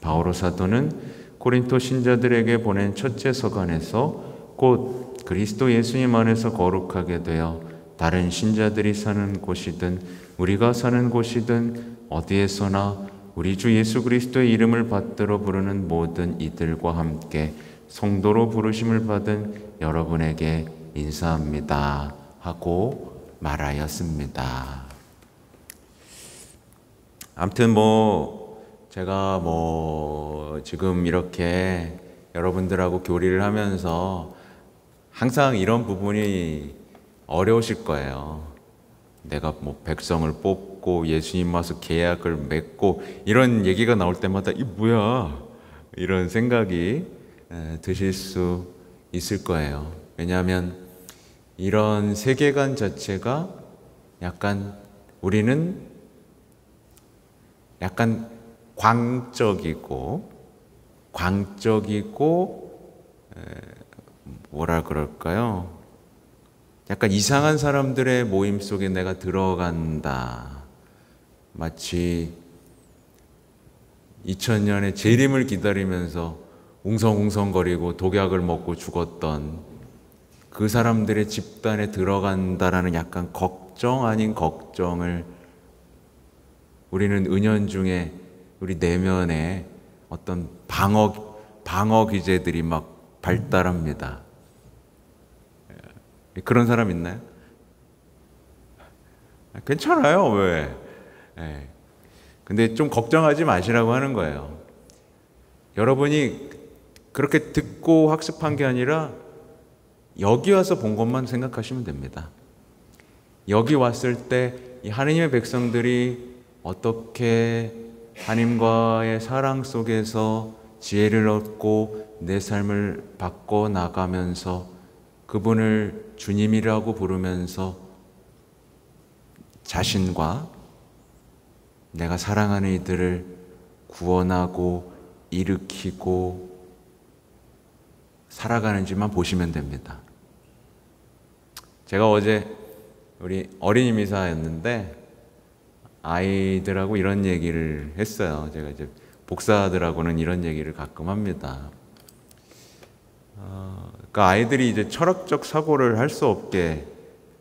바오로 사도는 고린토 신자들에게 보낸 첫째 서간에서 곧 그리스도 예수님 안에서 거룩하게 되어 다른 신자들이 사는 곳이든 우리가 사는 곳이든 어디에서나 우리 주 예수 그리스도의 이름을 받들어 부르는 모든 이들과 함께 성도로 부르심을 받은 여러분에게 인사합니다 하고 말하였습니다. 아무튼 제가 지금 이렇게 여러분들하고 교리를 하면서 항상 이런 부분이 어려우실 거예요. 내가 백성을 뽑고 예수님 와서 계약을 맺고 이런 얘기가 나올 때마다 이 뭐야? 이런 생각이 드실 수 있을 거예요. 왜냐하면 이런 세계관 자체가 우리는 약간 광적이고 뭐라 그럴까요? 약간 이상한 사람들의 모임 속에 내가 들어간다. 마치 2000년에 재림을 기다리면서 웅성웅성거리고 독약을 먹고 죽었던 그 사람들의 집단에 들어간다라는 약간 걱정 아닌 걱정을 우리는 은연중에 우리 내면에 어떤 방어 기제들이 막 발달합니다. 그런 사람 있나요? 괜찮아요. 왜? 근데 좀 걱정하지 마시라고 하는 거예요. 여러분이 그렇게 듣고 학습한 게 아니라 여기 와서 본 것만 생각하시면 됩니다. 여기 왔을 때 이 하느님의 백성들이 어떻게 하나님과의 사랑 속에서 지혜를 얻고 내 삶을 바꿔 나가면서 그분을 주님이라고 부르면서 자신과 내가 사랑하는 이들을 구원하고 일으키고 살아가는지만 보시면 됩니다. 제가 어제 우리 어린이 미사였는데 아이들하고 이런 얘기를 했어요. 제가 이제 복사들하고는 이런 얘기를 가끔 합니다. 그러니까 아이들이 이제 철학적 사고를 할 수 없게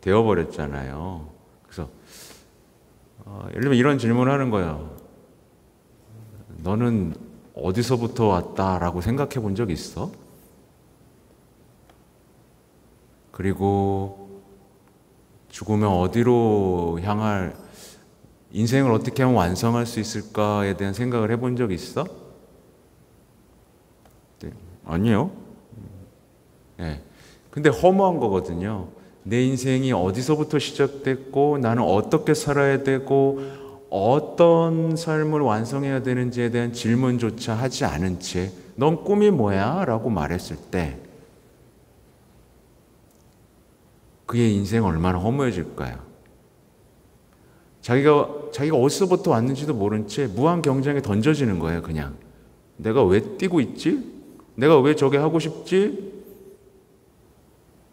되어버렸잖아요. 그래서 예를 들면 이런 질문을 하는 거예요. 너는 어디서부터 왔다라고 생각해 본 적 있어? 그리고 죽으면 어디로 향할, 인생을 어떻게 하면 완성할 수 있을까에 대한 생각을 해본 적 있어? 네. 아니요. 네. 근데 허무한 거거든요. 내 인생이 어디서부터 시작됐고 나는 어떻게 살아야 되고 어떤 삶을 완성해야 되는지에 대한 질문조차 하지 않은 채 넌 꿈이 뭐야? 라고 말했을 때 그의 인생 얼마나 허무해질까요? 자기가 어디서부터 왔는지도 모른 채 무한 경쟁에 던져지는 거예요. 그냥 내가 왜 뛰고 있지? 내가 왜 저게 하고 싶지?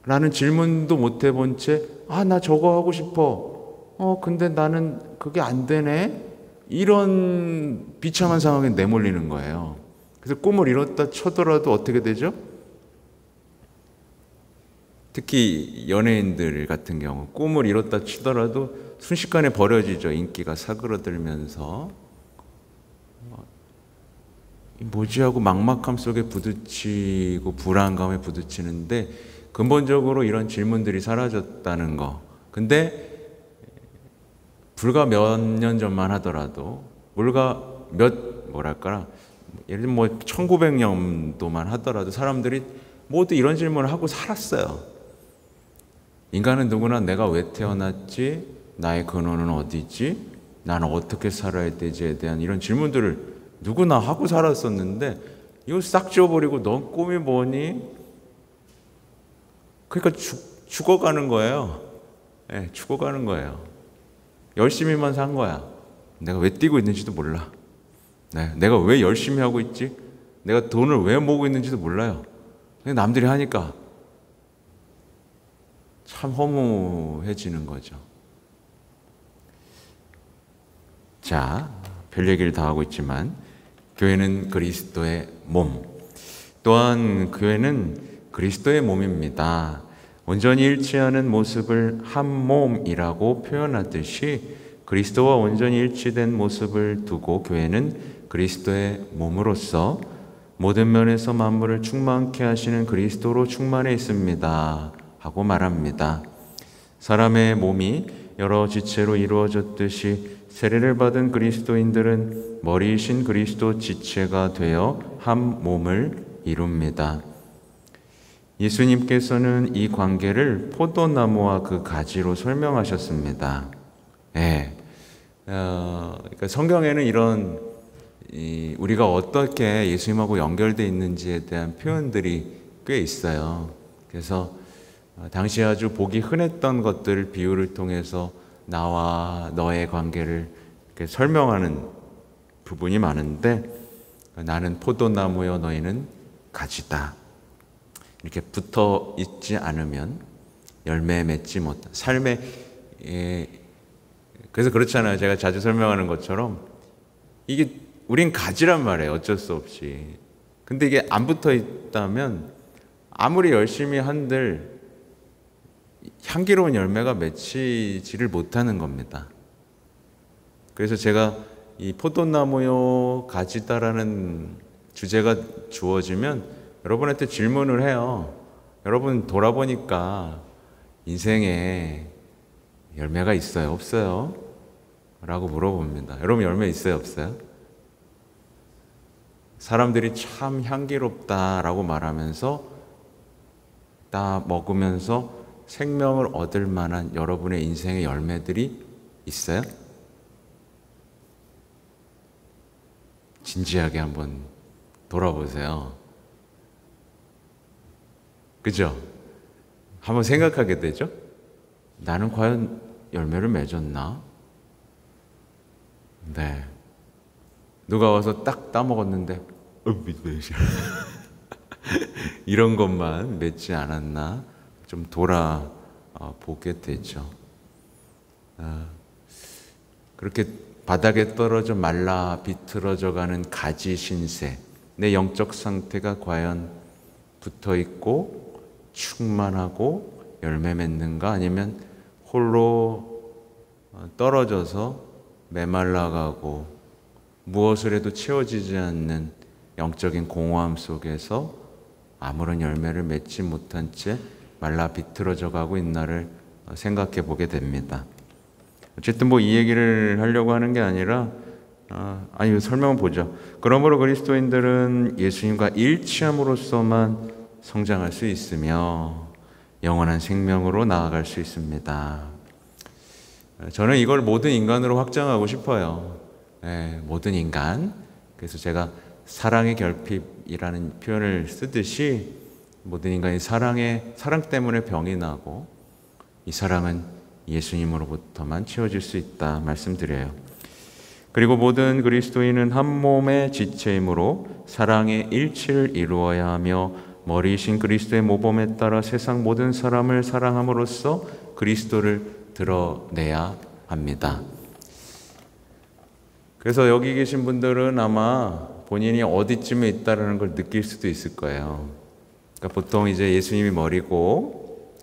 라는 질문도 못 해본 채 나 저거 하고 싶어. 근데 나는 그게 안 되네? 이런 비참한 상황에 내몰리는 거예요. 그래서 꿈을 이뤘다 쳐더라도 어떻게 되죠? 특히 연예인들 같은 경우 꿈을 이뤘다 치더라도 순식간에 버려지죠. 인기가 사그러들면서 뭐지 하고 막막함 속에 부딪히고 불안감에 부딪히는데 근본적으로 이런 질문들이 사라졌다는 거. 근데 불과 몇 년 전만 하더라도 예를 들면 1900년도만 하더라도 사람들이 모두 이런 질문을 하고 살았어요. 인간은 누구나 내가 왜 태어났지? 나의 근원은 어디지? 나는 어떻게 살아야 되지에 대한 이런 질문들을 누구나 하고 살았었는데 이거 싹 지워버리고 넌 꿈이 뭐니? 그러니까 죽어가는 거예요. 네, 죽어가는 거예요. 열심히만 산 거야. 내가 왜 뛰고 있는지도 몰라. 네, 내가 왜 열심히 하고 있지? 내가 돈을 왜 모으고 있는지도 몰라요. 그냥 남들이 하니까 참 허무해지는 거죠. 자, 별 얘기를 다 하고 있지만 교회는 그리스도의 몸, 또한 교회는 그리스도의 몸입니다. 온전히 일치하는 모습을 한 몸이라고 표현하듯이 그리스도와 온전히 일치된 모습을 두고 교회는 그리스도의 몸으로서 모든 면에서 만물을 충만케 하시는 그리스도로 충만해 있습니다 하고 말합니다. 사람의 몸이 여러 지체로 이루어졌듯이 세례를 받은 그리스도인들은 머리이신 그리스도 지체가 되어 한 몸을 이룹니다. 예수님께서는 이 관계를 포도나무와 그 가지로 설명하셨습니다. 네. 그러니까 성경에는 이런 우리가 어떻게 예수님하고 연결되어 있는지에 대한 표현들이 꽤 있어요. 그래서 당시 아주 보기 흔했던 것들을 비유를 통해서 나와 너의 관계를 이렇게 설명하는 부분이 많은데 나는 포도나무여 너희는 가지다. 이렇게 붙어 있지 않으면 열매 맺지 못한 삶의 그래서 그렇잖아요. 제가 자주 설명하는 것처럼 이게 우린 가지란 말이에요. 어쩔 수 없이. 근데 이게 안 붙어 있다면 아무리 열심히 한들 향기로운 열매가 맺히지를 못하는 겁니다. 그래서 제가 이 포도나무요 가지다라는 주제가 주어지면 여러분한테 질문을 해요. 여러분 돌아보니까 인생에 열매가 있어요? 없어요? 라고 물어봅니다. 여러분 열매 있어요? 없어요? 사람들이 참 향기롭다라고 말하면서 다 먹으면서 생명을 얻을 만한 여러분의 인생의 열매들이 있어요? 진지하게 한번 돌아보세요. 그죠? 한번 생각하게 되죠? 나는 과연 열매를 맺었나? 네. 누가 와서 딱 따먹었는데, 이런 것만 맺지 않았나? 좀 돌아보게 되죠. 그렇게 바닥에 떨어져 말라 비틀어져가는 가지 신세, 내 영적 상태가 과연 붙어있고 충만하고 열매 맺는가? 아니면 홀로 떨어져서 메말라가고 무엇을 해도 채워지지 않는 영적인 공허함 속에서 아무런 열매를 맺지 못한 채 말라 비틀어져 가고 있나를 생각해 보게 됩니다. 어쨌든 뭐 이 얘기를 하려고 하는 게 아니라 설명을 보죠. 그러므로 그리스도인들은 예수님과 일치함으로써만 성장할 수 있으며 영원한 생명으로 나아갈 수 있습니다. 저는 이걸 모든 인간으로 확장하고 싶어요. 모든 인간. 그래서 제가 사랑의 결핍이라는 표현을 쓰듯이 모든 인간이 사랑 때문에 병이 나고 이 사랑은 예수님으로부터만 채워질 수 있다 말씀드려요. 그리고 모든 그리스도인은 한 몸의 지체이므로 사랑의 일치를 이루어야 하며 머리이신 그리스도의 모범에 따라 세상 모든 사람을 사랑함으로써 그리스도를 드러내야 합니다. 그래서 여기 계신 분들은 아마 본인이 어디쯤에 있다는 걸 느낄 수도 있을 거예요. 그러니까 보통 이제 예수님이 머리고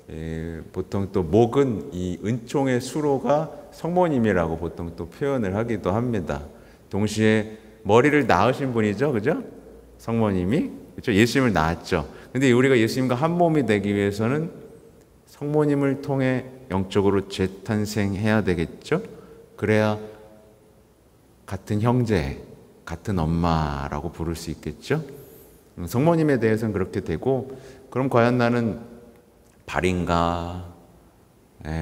보통 또 목은 이 은총의 수로가 성모님이라고 보통 또 표현을 하기도 합니다. 동시에 머리를 낳으신 분이죠, 그죠? 성모님이 그렇죠? 예수님을 낳았죠. 근데 우리가 예수님과 한 몸이 되기 위해서는 성모님을 통해 영적으로 재탄생해야 되겠죠? 그래야 같은 형제, 같은 엄마라고 부를 수 있겠죠? 성모님에 대해서는 그렇게 되고, 그럼 과연 나는 발인가,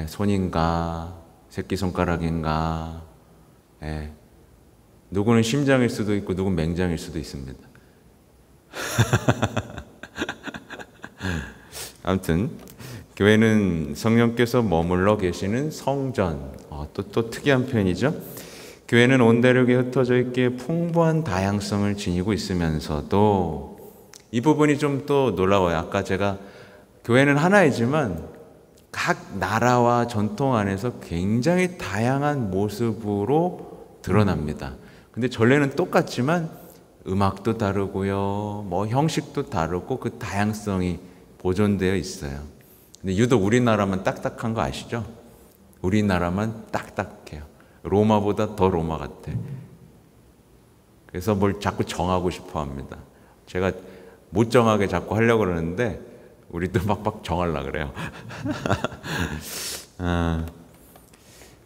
손인가, 새끼손가락인가, 누구는 심장일 수도 있고 누구는 맹장일 수도 있습니다. 아무튼 교회는 성령께서 머물러 계시는 성전, 또 특이한 표현이죠. 교회는 온 대륙에 흩어져 있기에 풍부한 다양성을 지니고 있으면서도 이 부분이 좀 또 놀라워요. 아까 제가 교회는 하나이지만 각 나라와 전통 안에서 굉장히 다양한 모습으로 드러납니다. 근데 전례는 똑같지만 음악도 다르고요, 뭐 형식도 다르고 그 다양성이 보존되어 있어요. 근데 유독 우리나라만 딱딱한 거 아시죠? 우리나라만 딱딱해요. 로마보다 더 로마 같아. 그래서 뭘 자꾸 정하고 싶어 합니다. 제가 못 정하게 자꾸 하려고 그러는데 우리도 막막 정하려고 그래요.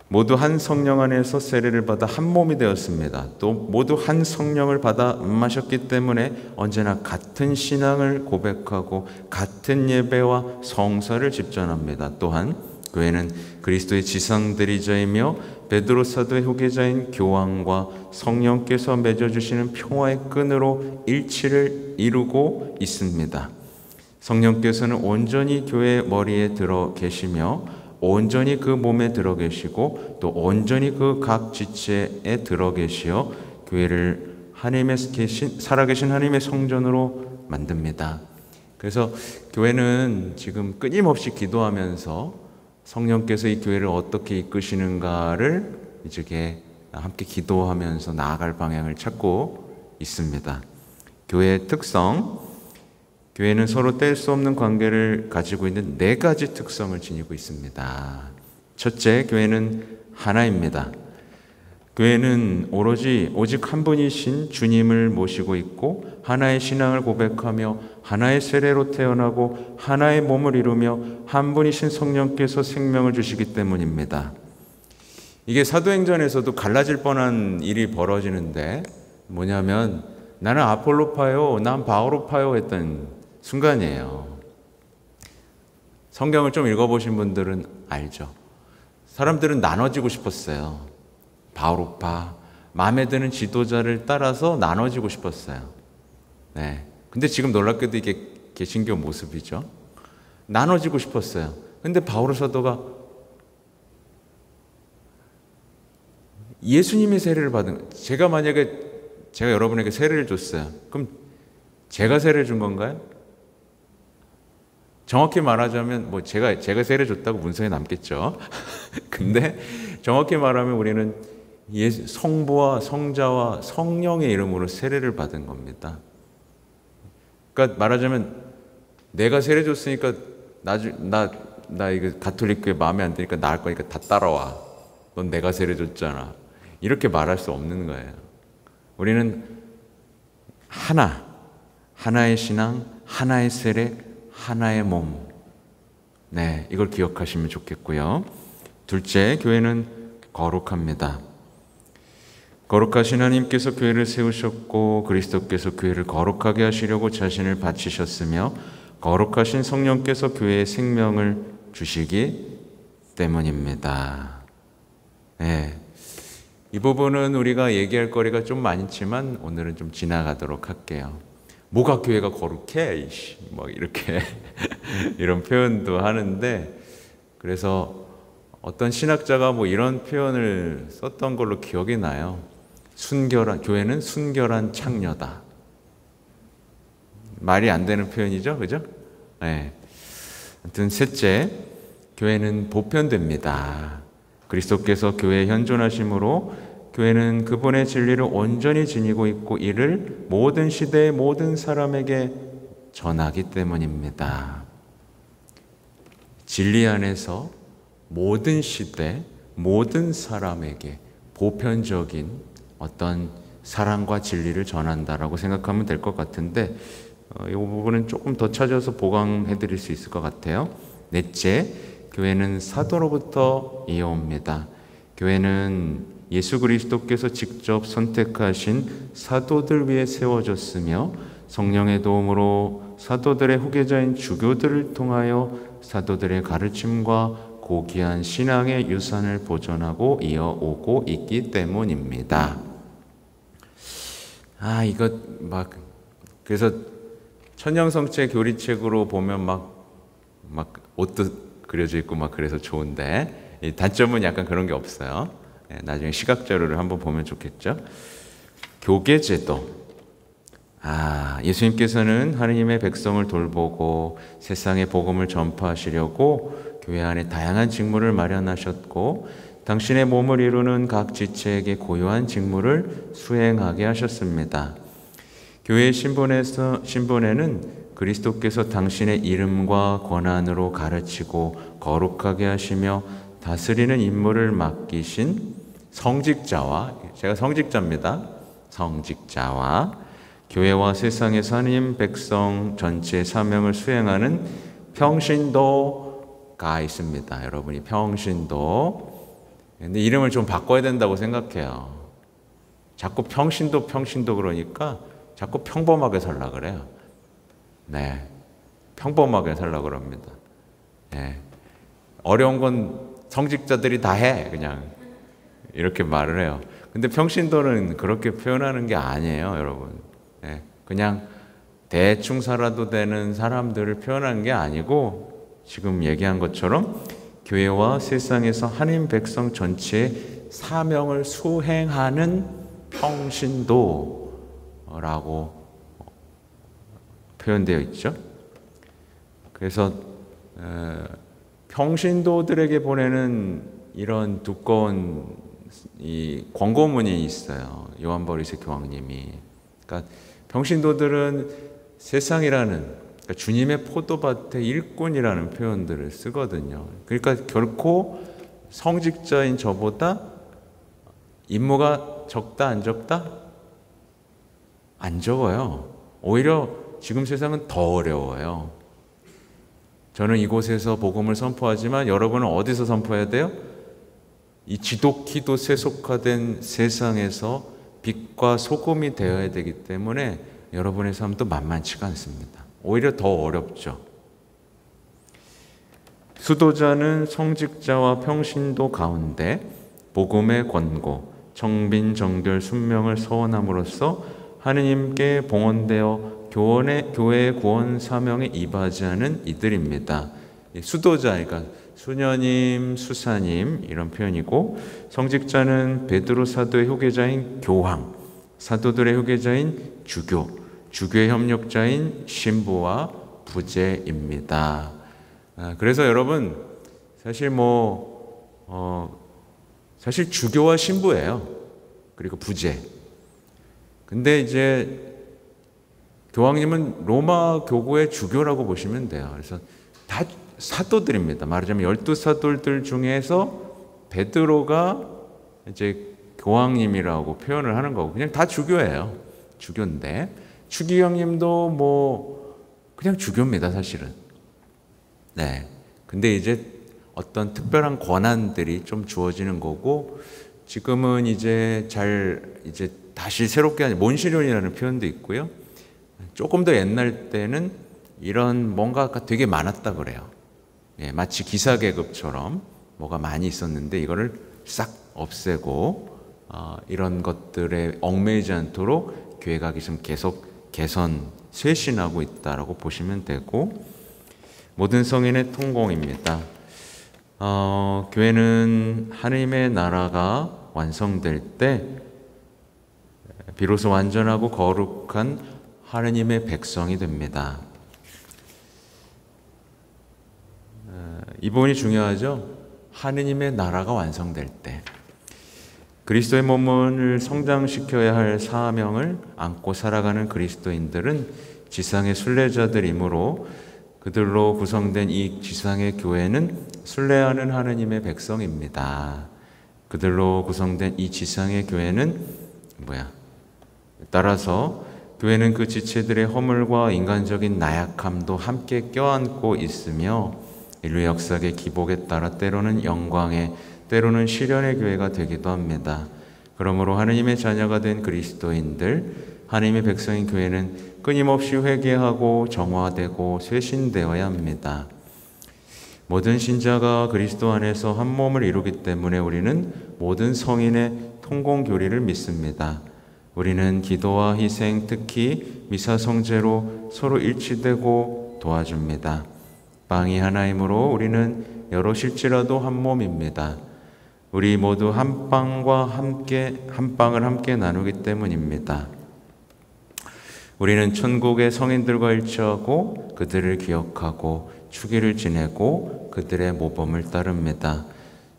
모두 한 성령 안에서 세례를 받아 한 몸이 되었습니다. 또 모두 한 성령을 받아 마셨기 때문에 언제나 같은 신앙을 고백하고 같은 예배와 성사를 집전합니다. 또한 교회는 그리스도의 지상대리자이며 베드로 사도의 후계자인 교황과 성령께서 맺어주시는 평화의 끈으로 일치를 이루고 있습니다. 성령께서는 온전히 교회의 머리에 들어 계시며 온전히 그 몸에 들어 계시고 또 온전히 그 각 지체에 들어 계시어 교회를 살아계신 하나님의 성전으로 만듭니다. 그래서 교회는 지금 끊임없이 기도하면서 성령께서 이 교회를 어떻게 이끄시는가를 이제 함께 기도하면서 나아갈 방향을 찾고 있습니다. 교회의 특성, 교회는 서로 뗄 수 없는 관계를 가지고 있는 4가지 특성을 지니고 있습니다. 첫째, 교회는 하나입니다. 교회는 오직 한 분이신 주님을 모시고 있고 하나의 신앙을 고백하며 하나의 세례로 태어나고 하나의 몸을 이루며 한 분이신 성령께서 생명을 주시기 때문입니다. 이게 사도행전에서도 갈라질 뻔한 일이 벌어지는데 뭐냐면 나는 아폴로파요, 난 바오로파요 했던 순간이에요. 성경을 좀 읽어보신 분들은 알죠. 사람들은 나눠지고 싶었어요. 바오로파, 마음에 드는 지도자를 따라서 나눠지고 싶었어요. 네. 근데 지금 놀랍게도 이게 개신교 모습이죠. 나눠지고 싶었어요. 근데 바울 사도가 예수님의 세례를 받은, 제가 만약에 제가 여러분에게 세례를 줬어요. 그럼 제가 세례를 준 건가요? 정확히 말하자면 뭐 제가 세례 줬다고 문서에 남겠죠. 근데 정확히 말하면 우리는 성부와 성자와 성령의 이름으로 세례를 받은 겁니다. 그러니까 말하자면 내가 세례 줬으니까 나 이거 가톨릭 교회 마음에 안 드니까 나을 거니까 다 따라와. 넌 내가 세례 줬잖아. 이렇게 말할 수 없는 거예요. 우리는 하나의 신앙, 하나의 세례, 하나의 몸. 네, 이걸 기억하시면 좋겠고요. 둘째, 교회는 거룩합니다. 거룩하신 하나님께서 교회를 세우셨고 그리스도께서 교회를 거룩하게 하시려고 자신을 바치셨으며 거룩하신 성령께서 교회에 생명을 주시기 때문입니다. 네, 이 부분은 우리가 얘기할 거리가 좀 많지만 오늘은 좀 지나가도록 할게요. 뭐가 교회가 거룩해? 뭐 이렇게 이런 표현도 하는데, 그래서 어떤 신학자가 뭐 이런 표현을 썼던 걸로 기억이 나요. 교회는 순결한 창녀다. 말이 안 되는 표현이죠, 그죠? 네. 아무튼 셋째, 교회는 보편됩니다. 그리스도께서 교회에 현존하심으로 교회는 그분의 진리를 온전히 지니고 있고 이를 모든 시대의 모든 사람에게 전하기 때문입니다. 진리 안에서 모든 시대, 모든 사람에게 보편적인 어떤 사랑과 진리를 전한다라고 생각하면 될 것 같은데, 이 부분은 조금 더 찾아서 보강해 드릴 수 있을 것 같아요. 넷째, 교회는 사도로부터 이어옵니다. 교회는 예수 그리스도께서 직접 선택하신 사도들 위해 세워졌으며 성령의 도움으로 사도들의 후계자인 주교들을 통하여 사도들의 가르침과 고귀한 신앙의 유산을 보존하고 이어오고 있기 때문입니다. 그래서 천년성체 교리책으로 보면 막 옷도 그려져 있고 막 그래서 좋은데, 이 단점은 약간 그런 게 없어요. 나중에 시각 자료를 한번 보면 좋겠죠. 교계제도. 예수님께서는 하느님의 백성을 돌보고 세상에 복음을 전파하시려고 교회 안에 다양한 직무를 마련하셨고 당신의 몸을 이루는 각 지체에게 고유한 직무를 수행하게 하셨습니다. 교회의 신분에는 그리스도께서 당신의 이름과 권한으로 가르치고 거룩하게 하시며 다스리는 임무를 맡기신 성직자와, 제가 성직자입니다. 성직자와 교회와 세상에서 하나님 백성 전체의 사명을 수행하는 평신도가 있습니다. 여러분이 평신도. 근데 이름을 좀 바꿔야 된다고 생각해요. 자꾸 평신도 그러니까 자꾸 평범하게 살라 그래요. 네, 평범하게 살라 그럽니다. 네. 어려운 건 성직자들이 다 해, 그냥 이렇게 말을 해요. 근데 평신도는 그렇게 표현하는 게 아니에요, 여러분. 네. 그냥 대충 살아도 되는 사람들을 표현하는 게 아니고 지금 얘기한 것처럼 교회와 세상에서 하나님 백성 전체의 사명을 수행하는 평신도라고 표현되어 있죠. 그래서 평신도들에게 보내는 이런 두꺼운 이 권고문이 있어요. 요한보리스 교황님이. 그러니까 평신도들은 세상이라는, 그러니까 주님의 포도밭의 일꾼이라는 표현들을 쓰거든요. 그러니까 결코 성직자인 저보다 임무가 적다 안 적다? 안 적어요. 오히려 지금 세상은 더 어려워요. 저는 이곳에서 복음을 선포하지만 여러분은 어디서 선포해야 돼요? 이 지독히도 세속화된 세상에서 빛과 소금이 되어야 되기 때문에 여러분의 삶도 만만치가 않습니다. 오히려 더 어렵죠. 수도자는 성직자와 평신도 가운데 복음의 권고, 청빈 정결 순명을 서원함으로써 하느님께 봉헌되어 교회의 구원 사명에 임하지 않은 이들입니다. 수도자, 그러니까 수녀님, 수사님 이런 표현이고, 성직자는 베드로 사도의 후계자인 교황, 사도들의 후계자인 주교, 주교의 협력자인 신부와 부제입니다. 그래서 여러분 사실 사실 주교와 신부예요. 그리고 부제. 근데 이제 교황님은 로마 교구의 주교라고 보시면 돼요. 그래서 다 사도들입니다. 말하자면 12사도들 중에서 베드로가 이제 교황님이라고 표현을 하는 거고, 그냥 다 주교예요. 주교인데, 추기경님도 그냥 주교입니다, 사실은. 네. 근데 이제 어떤 특별한 권한들이 좀 주어지는 거고, 지금은 이제 이제 다시 새롭게 하는 몬시뇰이라는 표현도 있고요. 조금 더 옛날 때는 이런 뭔가가 되게 많았다 그래요. 예, 마치 기사계급처럼 뭐가 많이 있었는데 이거를 싹 없애고 이런 것들에 얽매이지 않도록 교회가 지금 계속 개선, 쇄신하고 있다라고 보시면 되고, 모든 성인의 통공입니다. 교회는 하나님의 나라가 완성될 때 비로소 완전하고 거룩한 하나님의 백성이 됩니다. 이 부분이 중요하죠. 하느님의 나라가 완성될 때 그리스도의 몸을 성장시켜야 할 사명을 안고 살아가는 그리스도인들은 지상의 순례자들이므로 그들로 구성된 이 지상의 교회는 순례하는 하느님의 백성입니다. 그들로 구성된 이 지상의 교회는 따라서 교회는 그 지체들의 허물과 인간적인 나약함도 함께 껴안고 있으며 인류 역사의 기복에 따라 때로는 영광의, 때로는 시련의 교회가 되기도 합니다. 그러므로 하느님의 자녀가 된 그리스도인들, 하느님의 백성인 교회는 끊임없이 회개하고 정화되고 쇄신되어야 합니다. 모든 신자가 그리스도 안에서 한 몸을 이루기 때문에 우리는 모든 성인의 통공교리를 믿습니다. 우리는 기도와 희생, 특히 미사 성제로 서로 일치되고 도와줍니다. 빵이 하나이므로 우리는 여럿일지라도 한 몸입니다. 우리 모두 한 빵을 함께 나누기 때문입니다. 우리는 천국의 성인들과 일치하고 그들을 기억하고 추기를 지내고 그들의 모범을 따릅니다.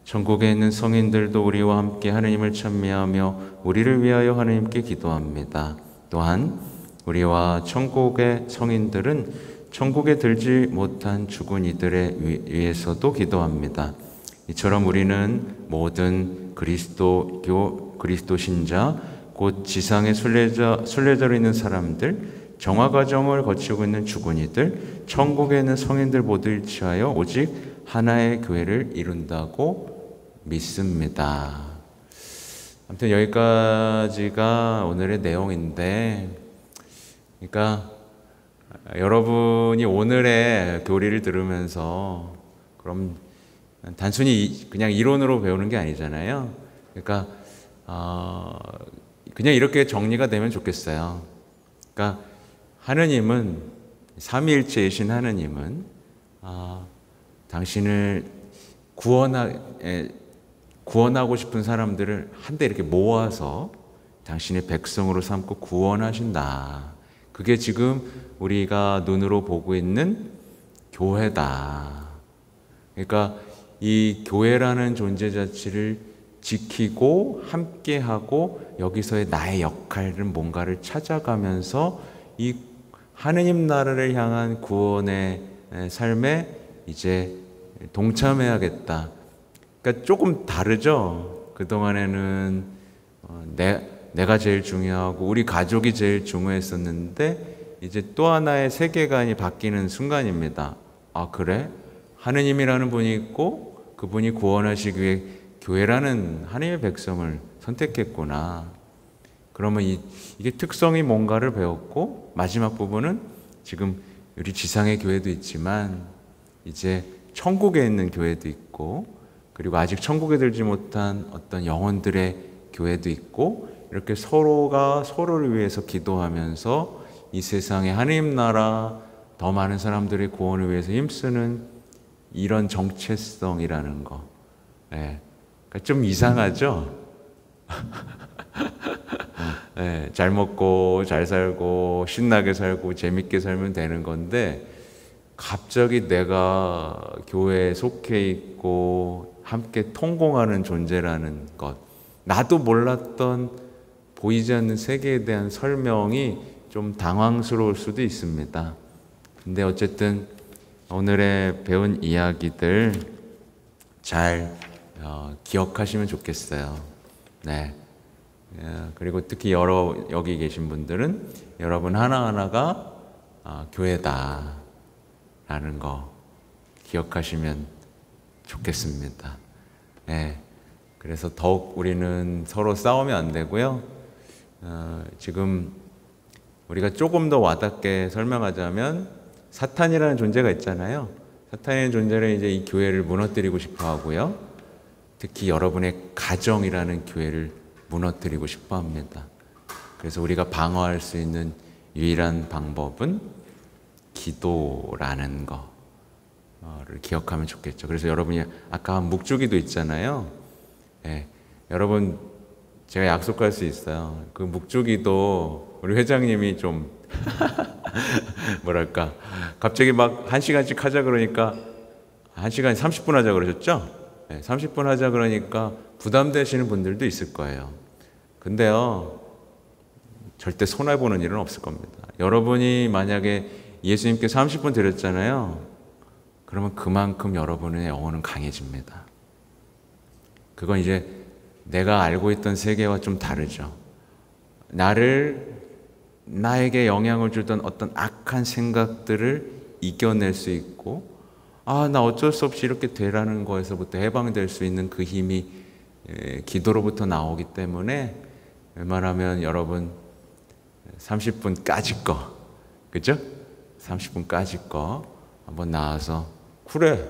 천국에 있는 성인들도 우리와 함께 하느님을 찬미하며 우리를 위하여 하느님께 기도합니다. 또한 우리와 천국의 성인들은 천국에 들지 못한 죽은 이들에 위해서도 기도합니다. 이처럼 우리는 모든 그리스도 신자, 곧 지상의 순례자로 있는 사람들, 정화 과정을 거치고 있는 죽은 이들, 천국에 있는 성인들 모두 일치하여 오직 하나의 교회를 이룬다고 믿습니다. 아무튼 여기까지가 오늘의 내용인데, 그러니까 여러분이 오늘의 교리를 들으면서 그럼 단순히 그냥 이론으로 배우는 게 아니잖아요. 그러니까 그냥 이렇게 정리가 되면 좋겠어요. 그러니까 하느님은, 삼위일체이신 하느님은 당신을 구원하고 싶은 사람들을 한데 이렇게 모아서 당신의 백성으로 삼고 구원하신다. 그게 지금 우리가 눈으로 보고 있는 교회다. 그러니까 이 교회라는 존재 자체를 지키고 함께하고 여기서의 나의 역할은 뭔가를 찾아가면서 이 하느님 나라를 향한 구원의 삶에 이제 동참해야겠다. 그러니까 조금 다르죠. 그동안에는 내가 제일 중요하고 우리 가족이 제일 중요했었는데 이제 또 하나의 세계관이 바뀌는 순간입니다. 아, 그래? 하느님이라는 분이 있고 그분이 구원하시기 위해 교회라는 하나님의 백성을 선택했구나. 그러면 이게 특성이 뭔가를 배웠고, 마지막 부분은 지금 우리 지상의 교회도 있지만 이제 천국에 있는 교회도 있고, 그리고 아직 천국에 들지 못한 어떤 영혼들의 교회도 있고, 이렇게 서로가 서로를 위해서 기도하면서 이 세상에 하나님 나라 더 많은 사람들의 구원을 위해서 힘쓰는 이런 정체성이라는 거. 예. 그러니까 좀 이상하죠? 예, 잘 먹고 잘 살고 신나게 살고 재밌게 살면 되는 건데 갑자기 내가 교회에 속해 있고 함께 통공하는 존재라는 것, 나도 몰랐던 보이지 않는 세계에 대한 설명이 좀 당황스러울 수도 있습니다. 근데 어쨌든 오늘의 배운 이야기들 잘 기억하시면 좋겠어요. 네. 그리고 특히 여기 계신 분들은 여러분 하나하나가 교회다라는 거 기억하시면 좋겠습니다. 네. 그래서 더욱 우리는 서로 싸우면 안 되고요. 지금 우리가 조금 더 와닿게 설명하자면 사탄이라는 존재가 있잖아요. 사탄이라는 존재는 이제 이 교회를 무너뜨리고 싶어 하고요. 특히 여러분의 가정이라는 교회를 무너뜨리고 싶어 합니다. 그래서 우리가 방어할 수 있는 유일한 방법은 기도라는 거를 기억하면 좋겠죠. 그래서 여러분이 아까 묵주기도 있잖아요. 네, 여러분 제가 약속할 수 있어요. 그 묵주기도 우리 회장님이 좀 뭐랄까 갑자기 막 1시간씩 하자 그러니까 1시간 30분 하자 그러셨죠? 네, 30분 하자 그러니까 부담되시는 분들도 있을 거예요. 근데요, 절대 손해보는 일은 없을 겁니다. 여러분이 만약에 예수님께 30분 드렸잖아요. 그러면 그만큼 여러분의 영혼은 강해집니다. 그건 이제 내가 알고 있던 세계와 좀 다르죠. 나에게 영향을 주던 어떤 악한 생각들을 이겨낼 수 있고, 나 어쩔 수 없이 이렇게 되라는 거에서부터 해방될 수 있는 그 힘이 기도로부터 나오기 때문에 웬만하면 여러분 30분까지 거, 그죠? 30분까지 거 한번 나와서 그래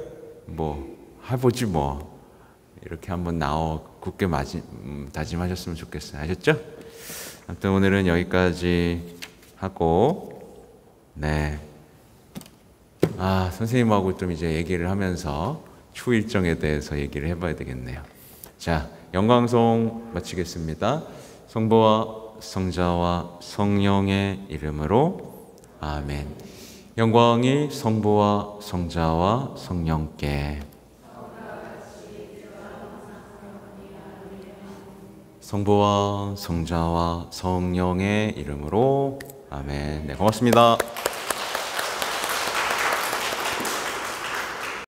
뭐 해보지 뭐 이렇게 한번 굳게 다짐하셨으면 좋겠어요. 아셨죠? 아무튼 오늘은 여기까지 하고, 네. 선생님하고 좀 이제 얘기를 하면서 추후 일정에 대해서 얘기를 해봐야 되겠네요. 자, 영광송 마치겠습니다. 성부와 성자와 성령의 이름으로 아멘. 영광이 성부와 성자와 성령께, 성부와 성자와 성령의 이름으로 아멘. 네, 고맙습니다.